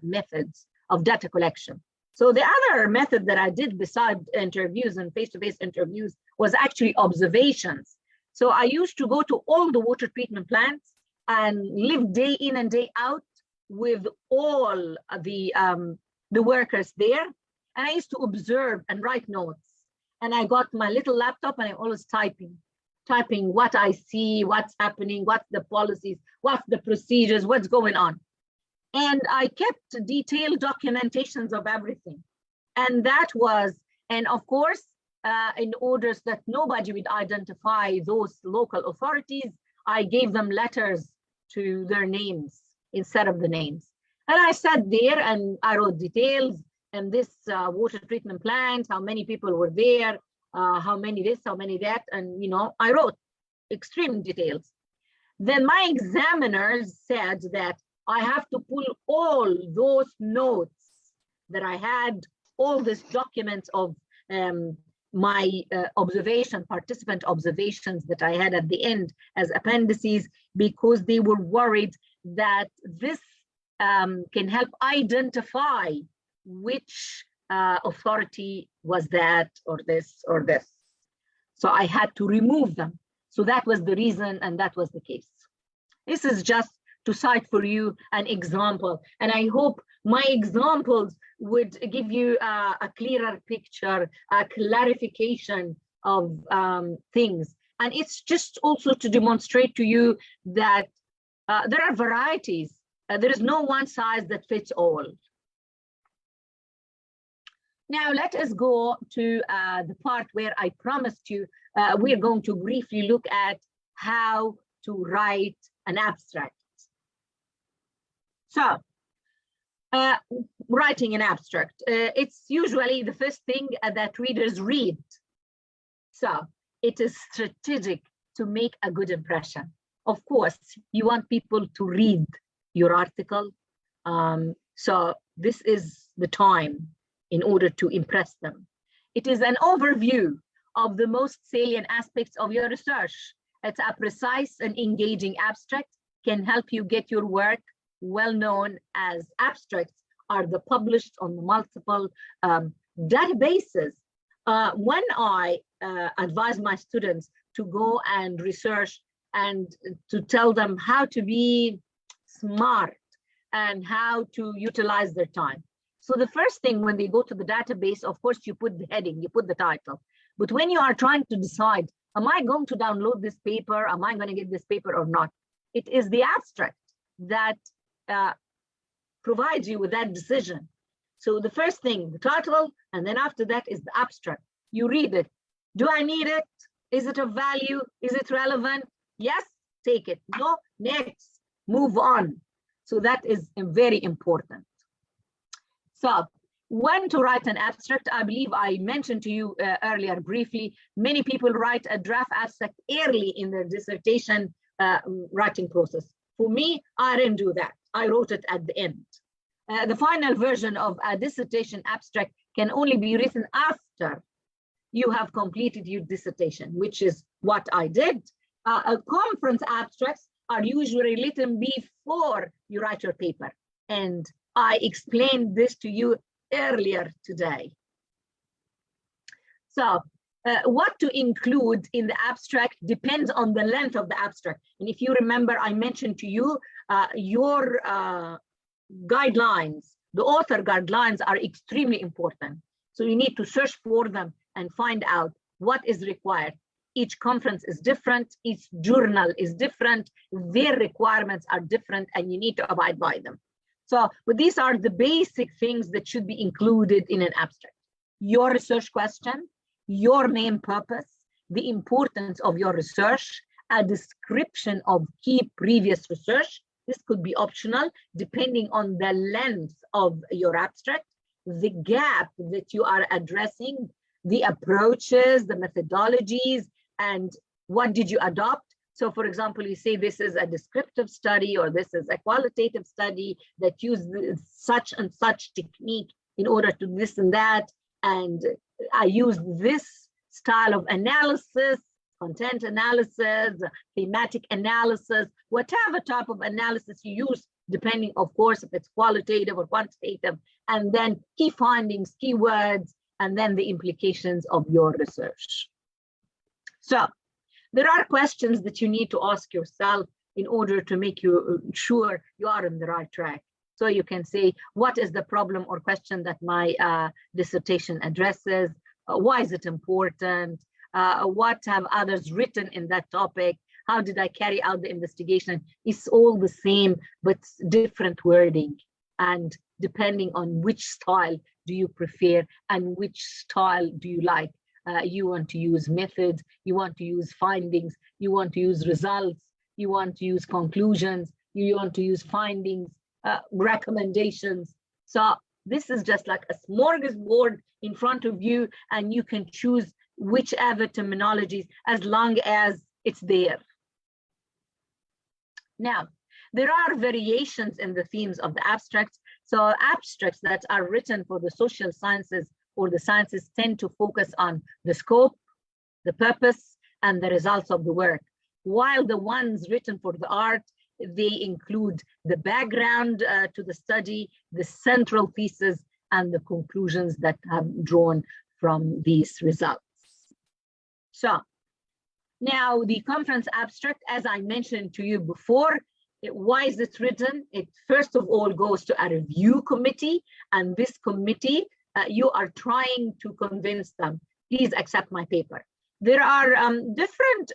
methods of data collection. So the other method that I did besides interviews and face-to-face interviews was actually observations. So I used to go to all the water treatment plants and live day in and day out with all the workers there. And I used to observe and write notes. And I got my little laptop and I'm always typing what I see, what's happening, what's the policies, what's the procedures, what's going on. And I kept detailed documentations of everything. And that was, and of course, in order that nobody would identify those local authorities, I gave them letters to their names instead of the names. And I sat there and I wrote details, and this water treatment plant, how many people were there, how many this, how many that, and I wrote extreme details. Then my examiners said that I have to pull all those notes that I had, all these documents of my participant observations that I had at the end as appendices, because they were worried that this can help identify which authority was that or this or this. So I had to remove them. So that was the reason, and that was the case. This is just to cite for you an example. And I hope my examples would give you a clearer picture, a clarification of things. And it's just also to demonstrate to you that there are varieties. There is no one size that fits all. Now let us go to the part where I promised you we're going to briefly look at how to write an abstract. So, writing an abstract, it's usually the first thing that readers read. So, it is strategic to make a good impression. Of course, you want people to read your article. So, this is the time in order to impress them. It is an overview of the most salient aspects of your research. It's a precise and engaging abstract can help you get your work well known, as abstracts are the published on multiple databases. When I advise my students to go and research and to tell them how to be smart and how to utilize their time. So the first thing when they go to the database, of course, you put the heading, you put the title. But when you are trying to decide, am I going to download this paper? Am I going to get this paper or not? It is the abstract that provides you with that decision. So the first thing, the title, and then after that is the abstract. You read it. Do I need it? Is it of value? Is it relevant? Yes, take it. No, next, move on. So that is very important. So when to write an abstract, I believe I mentioned to you earlier briefly, many people write a draft abstract early in their dissertation writing process. For me, I didn't do that. I wrote it at the end. The final version of a dissertation abstract can only be written after you have completed your dissertation, which is what I did. Conference abstracts are usually written before you write your paper. And I explained this to you earlier today. So what to include in the abstract depends on the length of the abstract. And if you remember, I mentioned to you your guidelines, the author guidelines are extremely important. So you need to search for them and find out what is required. Each conference is different, each journal is different, their requirements are different, and you need to abide by them. So, but these are the basic things that should be included in an abstract. Your research question, your main purpose, the importance of your research, a description of key previous research. This could be optional depending on the length of your abstract, the gap that you are addressing, the approaches, the methodologies, and what did you adopt. So for example, you say this is a descriptive study or this is a qualitative study that uses such and such technique in order to this and that. And I use this style of analysis, content analysis, thematic analysis, whatever type of analysis you use, depending, of course, if it's qualitative or quantitative, and then key findings, keywords, and then the implications of your research. So there are questions that you need to ask yourself in order to make you sure you are on the right track. So you can say, what is the problem or question that my dissertation addresses? Why is it important? What have others written in that topic? How did I carry out the investigation? It's all the same, but different wording. And depending on which style do you prefer and which style do you like. You want to use methods, you want to use findings, you want to use results, you want to use conclusions, you want to use findings, recommendations. So this is just like a smorgasbord in front of you, and you can choose whichever terminologies as long as it's there. Now, there are variations in the themes of the abstracts. So abstracts that are written for the social sciences or the sciences tend to focus on the scope, the purpose, and the results of the work. While the ones written for the art, they include the background to the study, the central thesis, and the conclusions that have drawn from these results. So now the conference abstract, as I mentioned to you before, why is it written? It first of all goes to a review committee, and this committee, you are trying to convince them, please accept my paper. There are different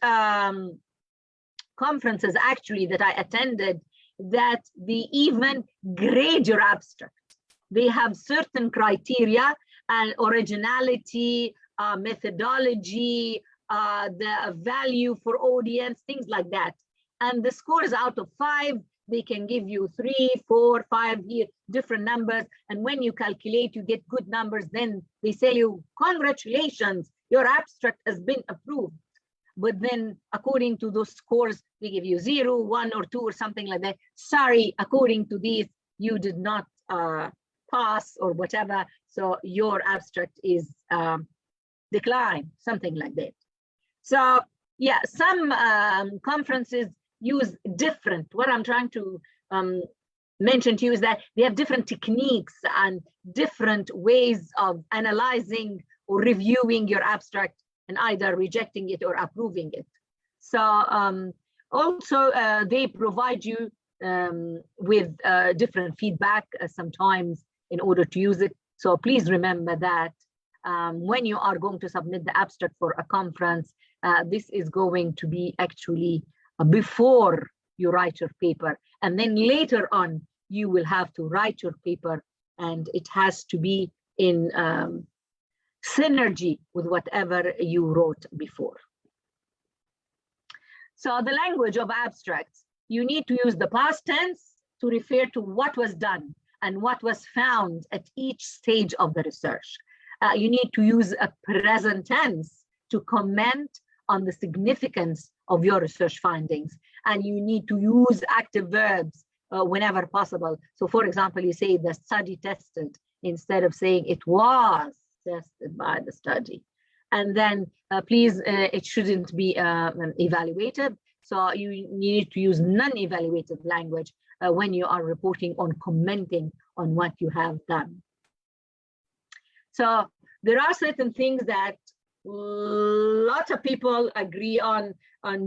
conferences actually that I attended that they even grade your abstract. They have certain criteria and originality, methodology, the value for audience, things like that. And the score is out of 5. They can give you 3, 4, 5 here, different numbers. And when you calculate, you get good numbers. Then they say you, congratulations, your abstract has been approved. But then according to those scores, they give you 0, 1, or 2, or something like that. Sorry, according to these, you did not pass or whatever. So your abstract is declined, something like that. So yeah, some conferences use different, what I'm trying to mention to you is that they have different techniques and different ways of analyzing or reviewing your abstract and either rejecting it or approving it. So also they provide you with different feedback sometimes in order to use it. So please remember that when you are going to submit the abstract for a conference, this is going to be actually before you write your paper. And then later on, you will have to write your paper, and it has to be in synergy with whatever you wrote before. So the language of abstracts, you need to use the past tense to refer to what was done and what was found at each stage of the research. You need to use a present tense to comment on the significance of your research findings. And you need to use active verbs whenever possible. So for example, you say the study tested instead of saying it was tested by the study. And then please, it shouldn't be evaluative. So you need to use non-evaluative language when you are reporting on commenting on what you have done. So there are certain things that lots of people agree on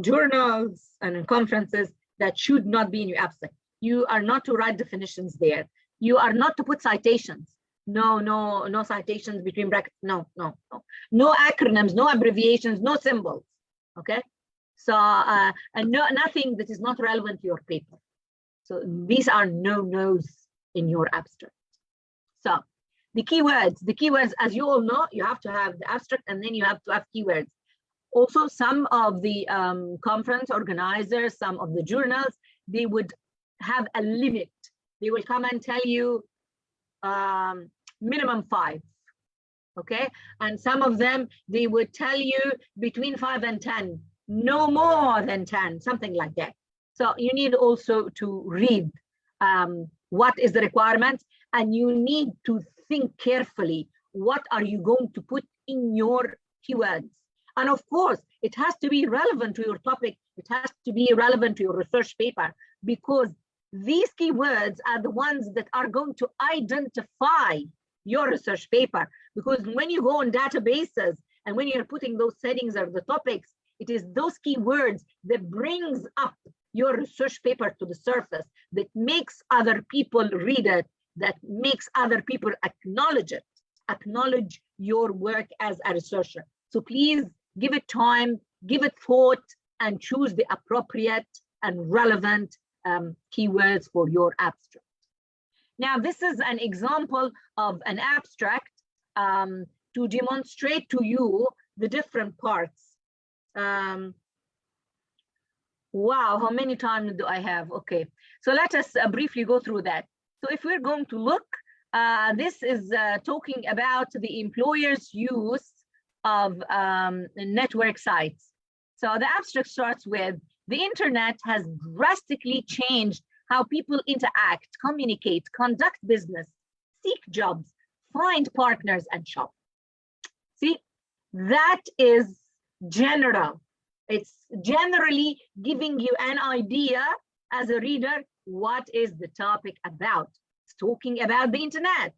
journals and in conferences that should not be in your abstract. You are not to write definitions there. You are not to put citations. No citations between brackets. No acronyms, no abbreviations, no symbols. Okay. So and nothing that is not relevant to your paper. So these are no-nos in your abstract. So the keywords, as you all know, you have to have the abstract and then you have to have keywords. Also, some of the conference organizers, some of the journals, they would have a limit. They will come and tell you minimum 5, okay? And some of them, they would tell you between 5 and 10, no more than 10, something like that. So you need also to read what is the requirement, and you need to think carefully, what are you going to put in your keywords? And of course, it has to be relevant to your topic. It has to be relevant to your research paper, because these keywords are the ones that are going to identify your research paper. Because when you go on databases and when you're putting those settings or the topics, it is those keywords that brings up your research paper to the surface, that makes other people read it, that makes other people acknowledge it, acknowledge your work as a researcher. So please give it time, give it thought, and choose the appropriate and relevant keywords for your abstract. Now, this is an example of an abstract to demonstrate to you the different parts. Wow, how many times do I have? Okay, so let us briefly go through that. So if we're going to look, this is talking about the employer's use of network sites. So the abstract starts with, the internet has drastically changed how people interact, communicate, conduct business, seek jobs, find partners, and shop. See, that is general. It's generally giving you an idea as a reader, what is the topic about? It's talking about the internet.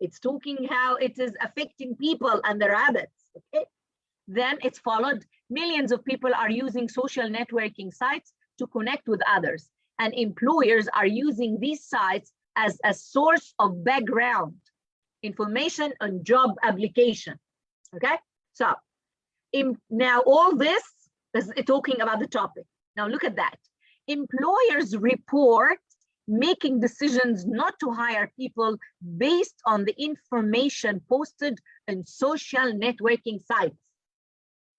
It's talking how it is affecting people and their habits. Okay. Then it's followed. Millions of people are using social networking sites to connect with others, and employers are using these sites as a source of background information on job application. Okay, so now all this is talking about the topic. Now look at that. Employers report making decisions not to hire people based on the information posted on social networking sites.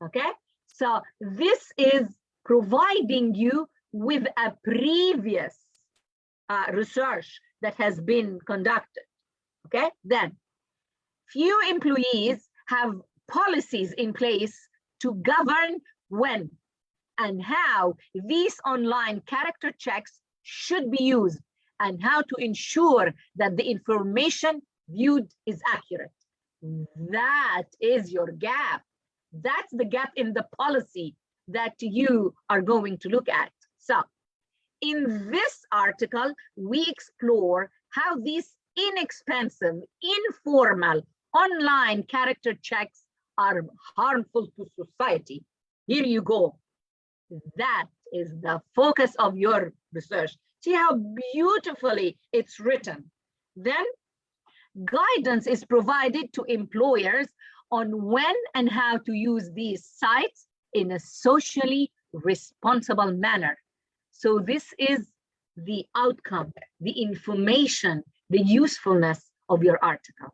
Okay, so this is providing you with a previous research that has been conducted. Okay, then few employees have policies in place to govern when and how these online character checks should be used, and how to ensure that the information viewed is accurate. That is your gap. That's the gap in the policy that you are going to look at. So in this article, we explore how these inexpensive, informal, online character checks are harmful to society. Here you go. That is the focus of your research. See how beautifully it's written. Then guidance is provided to employers on when and how to use these sites in a socially responsible manner. So this is the outcome, the information, the usefulness of your article.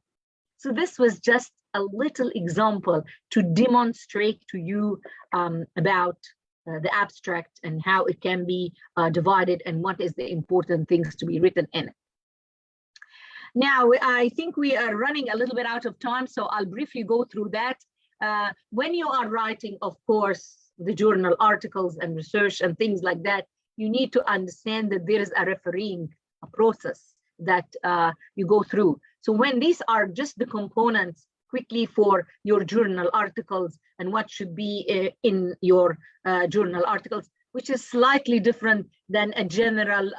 So this was just a little example to demonstrate to you about the abstract and how it can be divided and what is the important things to be written in it. Now, I think we are running a little bit out of time, so I'll briefly go through that. When you are writing, of course, the journal articles and research and things like that, you need to understand that there is a refereeing process that you go through. So when these are just the components quickly for your journal articles and what should be in your journal articles, which is slightly different than a general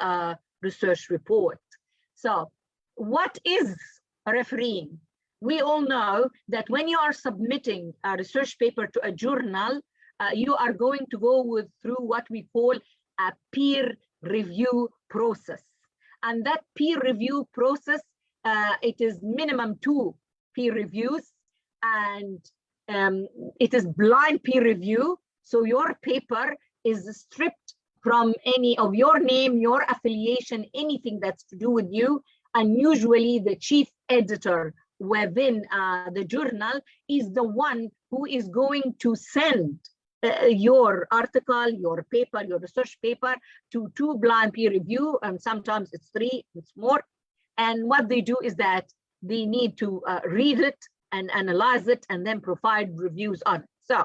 research report. So what is refereeing? We all know that when you are submitting a research paper to a journal, you are going to go through what we call a peer review process. And that peer review process, it is minimum 2 peer reviews, and it is blind peer review. So your paper is stripped from any of your name, your affiliation, anything that's to do with you. And usually the chief editor within the journal is the one who is going to send your article, your paper, your research paper to 2 blind peer review, and sometimes it's 3, it's more. And what they do is that they need to read it and analyze it and then provide reviews on it. So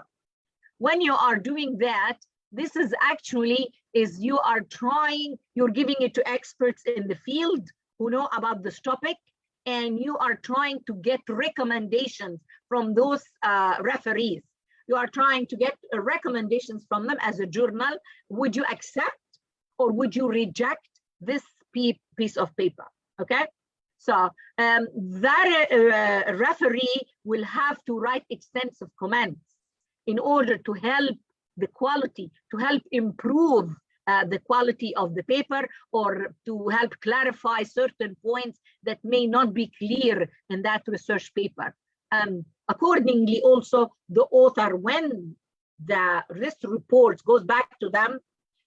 when you are doing that, this is actually you are you're giving it to experts in the field who know about this topic, and you are trying to get recommendations from those referees. You are trying to get recommendations from them as a journal. Would you accept or would you reject this piece of paper? Okay, so that referee will have to write extensive comments in order to help the quality, to help improve the quality of the paper, or to help clarify certain points that may not be clear in that research paper. Accordingly, also the author, when this report goes back to them,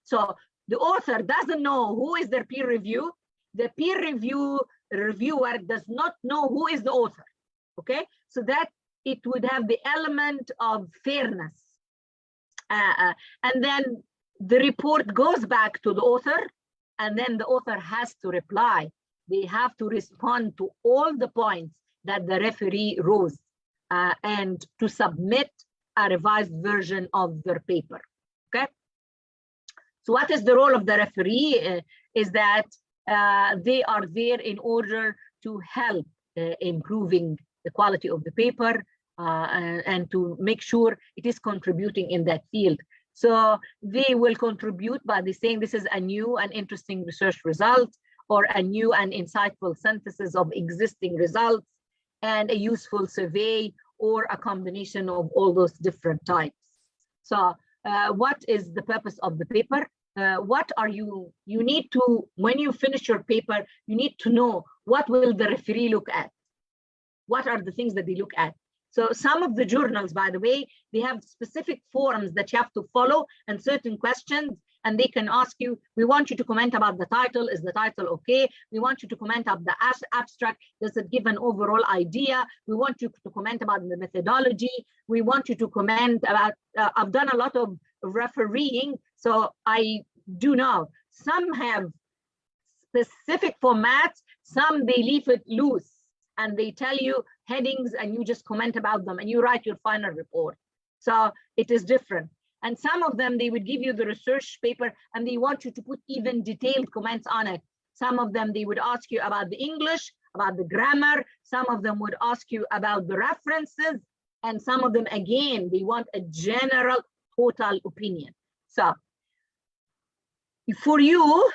so the author doesn't know who is their peer review. The peer reviewer does not know who is the author. Okay, so that it would have the element of fairness. And then the report goes back to the author, and then the author has to reply. They have to respond to all the points that the referee rose, and to submit a revised version of their paper. Okay. So what is the role of the referee? Is that they are there in order to help improving the quality of the paper, and to make sure it is contributing in that field. So they will contribute by saying this is a new and interesting research result, or a new and insightful synthesis of existing results, and a useful survey, or a combination of all those different types. So what is the purpose of the paper? What are you need to, when you finish your paper, you need to know what will the referee look at? What are the things that they look at? So some of the journals, by the way, they have specific forms that you have to follow and certain questions, and they can ask you, we want you to comment about the title. Is the title okay? We want you to comment about the abstract. Does it give an overall idea? We want you to comment about the methodology. We want you to comment about, I've done a lot of refereeing, so I do know. Some have specific formats, some they leave it loose, and they tell you headings and you just comment about them and you write your final report. So it is different. And some of them, they would give you the research paper and they want you to put even detailed comments on it. Some of them, they would ask you about the English, about the grammar. Some of them would ask you about the references. And some of them, again, they want a general, total opinion. So for you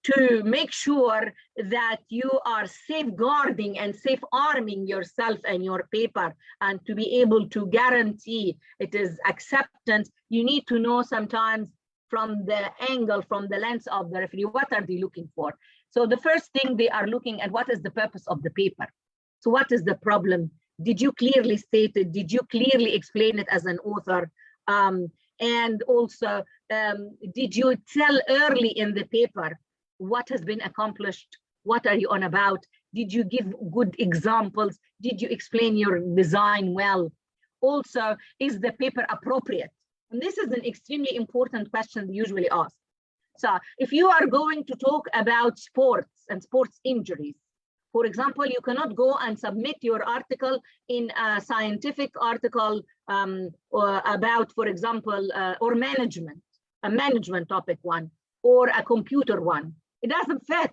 to make sure that you are safeguarding and safe arming yourself and your paper, and to be able to guarantee it is acceptance, you need to know sometimes from the angle, from the lens of the referee, what are they looking for? So the first thing they are looking at, what is the purpose of the paper? So what is the problem? Did you clearly state it? Did you clearly explain it as an author? And also, did you tell early in the paper what has been accomplished? What are you on about? Did you give good examples? Did you explain your design well? Also, is the paper appropriate? And this is an extremely important question they usually ask. So if you are going to talk about sports and sports injuries, for example, you cannot go and submit your article in a scientific article or about, for example, or management, a management topic one, or a computer one. It doesn't fit.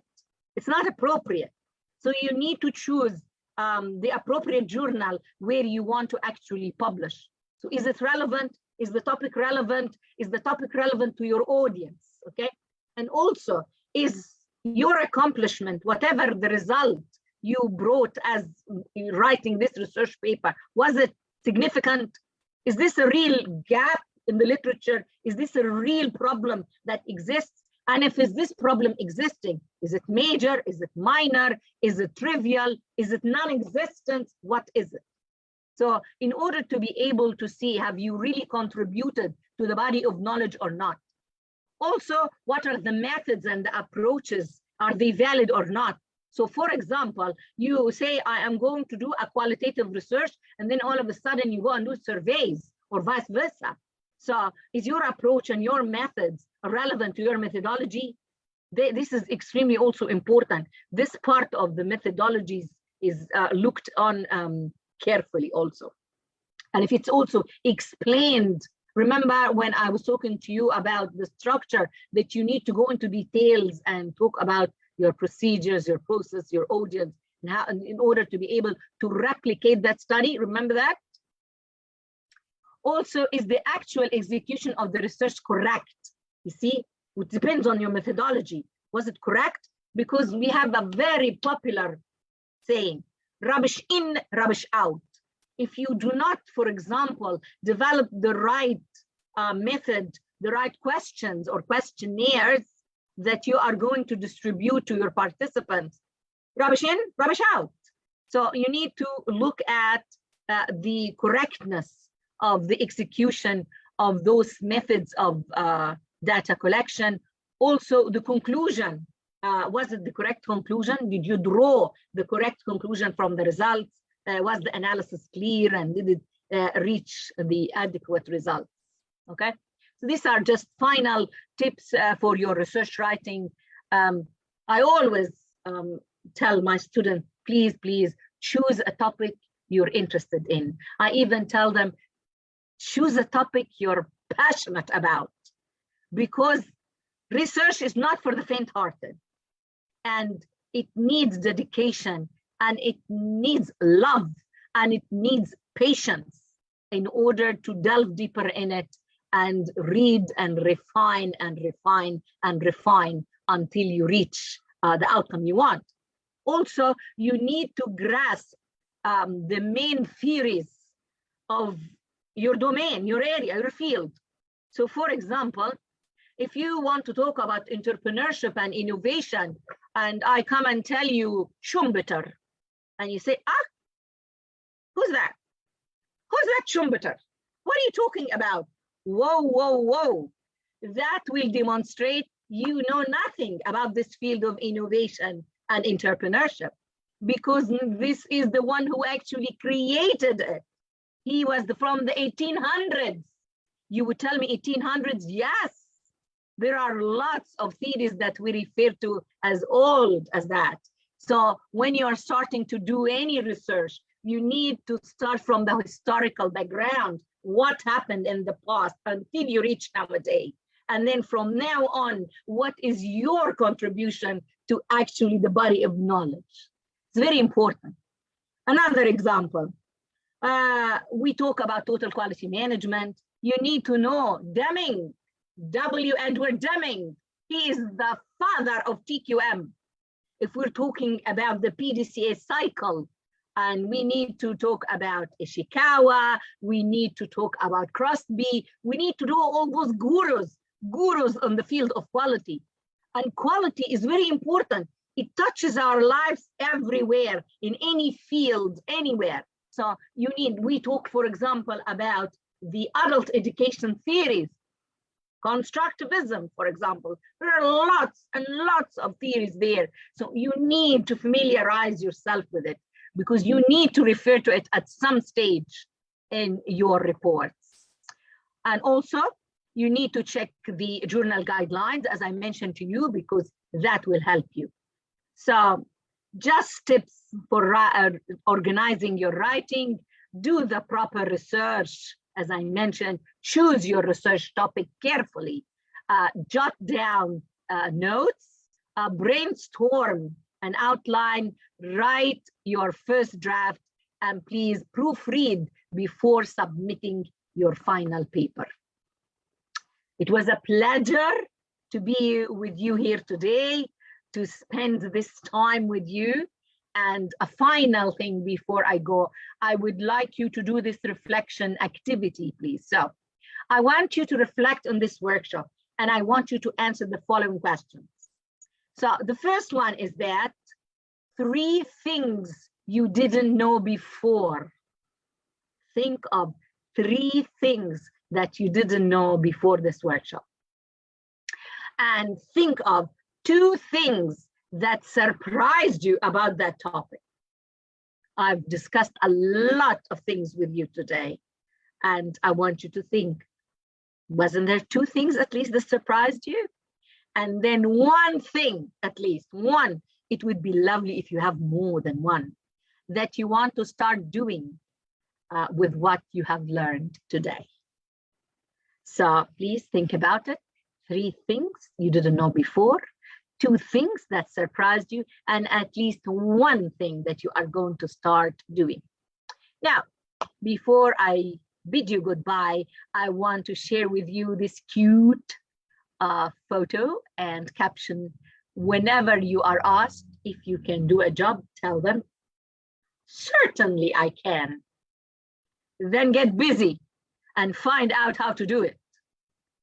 It's not appropriate. So you need to choose the appropriate journal where you want to actually publish. So is it relevant? Is the topic relevant? Is the topic relevant to your audience? Okay. And also, is your accomplishment, whatever the result you brought as writing this research paper, was it significant? Is this a real gap in the literature? Is this a real problem that exists? And if is this problem existing, is it major? Is it minor? Is it trivial? Is it non-existent? What is it? So in order to be able to see, have you really contributed to the body of knowledge or not? Also, what are the methods and the approaches? Are they valid or not? So for example, you say, I am going to do a qualitative research, and then all of a sudden you go and do surveys or vice versa. So is your approach and your methods relevant to your methodology? This is extremely also important. This part of the methodologies is looked on carefully also. And if it's also explained, remember when I was talking to you about the structure, that you need to go into details and talk about your procedures, your process, your audience, and how, in order to be able to replicate that study. Remember that? Also, is the actual execution of the research correct? You see, it depends on your methodology. Was it correct? Because we have a very popular saying, rubbish in, rubbish out. If you do not, for example, develop the right method, the right questions or questionnaires that you are going to distribute to your participants, rubbish in, rubbish out. So you need to look at the correctness of the execution of those methods of data collection. Also the conclusion, was it the correct conclusion? Did you draw the correct conclusion from the results? Was the analysis clear, and did it reach the adequate results? Okay, so these are just final tips for your research writing. I always tell my students, please choose a topic you're interested in. I even tell them, choose a topic you're passionate about, because research is not for the faint-hearted, and it needs dedication, and it needs love, and it needs patience in order to delve deeper in it and read and refine and refine and refine until you reach the outcome you want. Also, you need to grasp the main theories of your domain, your area, your field. So for example, if you want to talk about entrepreneurship and innovation, and I come and tell you Schumpeter, and you say, who's that? Who's that Schumpeter? What are you talking about? Whoa. That will demonstrate you know nothing about this field of innovation and entrepreneurship, because this is the one who actually created it. He was from the 1800s. You would tell me 1800s? Yes. There are lots of theories that we refer to as old as that. So when you are starting to do any research, you need to start from the historical background, what happened in the past until you reach nowadays. And then from now on, what is your contribution to actually the body of knowledge? It's very important. Another example, we talk about total quality management. You need to know Deming, W. Edward Deming. He is the father of TQM. If we're talking about the PDCA cycle, and we need to talk about Ishikawa, we need to talk about Crosby, we need to do all those gurus on the field of quality. And quality is very important. It touches our lives everywhere, in any field, anywhere. So we talk, for example, about the adult education theories, constructivism, for example. There are lots and lots of theories there. So you need to familiarize yourself with it, because you need to refer to it at some stage in your reports. And also, you need to check the journal guidelines, as I mentioned to you, because that will help you. So just tips for organizing your writing: do the proper research. As I mentioned, choose your research topic carefully, jot down notes, brainstorm an outline, write your first draft, and please proofread before submitting your final paper. It was a pleasure to be with you here today, to spend this time with you. And a final thing before I go, I would like you to do this reflection activity, please. So I want you to reflect on this workshop, and I want you to answer the following questions. So the first one is that 3 things you didn't know before. Think of 3 things that you didn't know before this workshop. And think of 2 things that surprised you about that topic. I've discussed a lot of things with you today, and I want you to think, wasn't there 2 things at least that surprised you? And then 1 thing, at least 1, it would be lovely if you have more than 1, that you want to start doing with what you have learned today. So please think about it. 3 things you didn't know before, 2 things that surprised you, and at least 1 thing that you are going to start doing. Now, before I bid you goodbye, I want to share with you this cute photo and caption. Whenever you are asked if you can do a job, tell them, certainly I can. Then get busy and find out how to do it.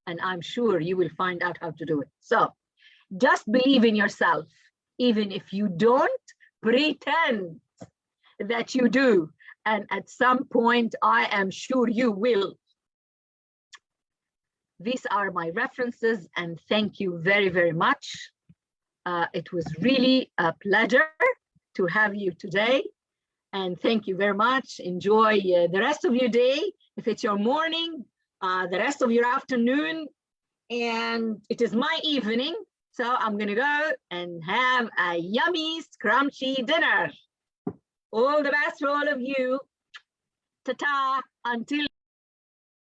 And I'm sure you will find out how to do it. So just believe in yourself, even if you don't, pretend that you do. And at some point, I am sure you will. These are my references, and thank you very, very much. It was really a pleasure to have you today. And thank you very much. Enjoy the rest of your day. If it's your morning, the rest of your afternoon, and it is my evening. So I'm gonna go and have a yummy, scrumptious dinner. All the best for all of you. Ta-ta, until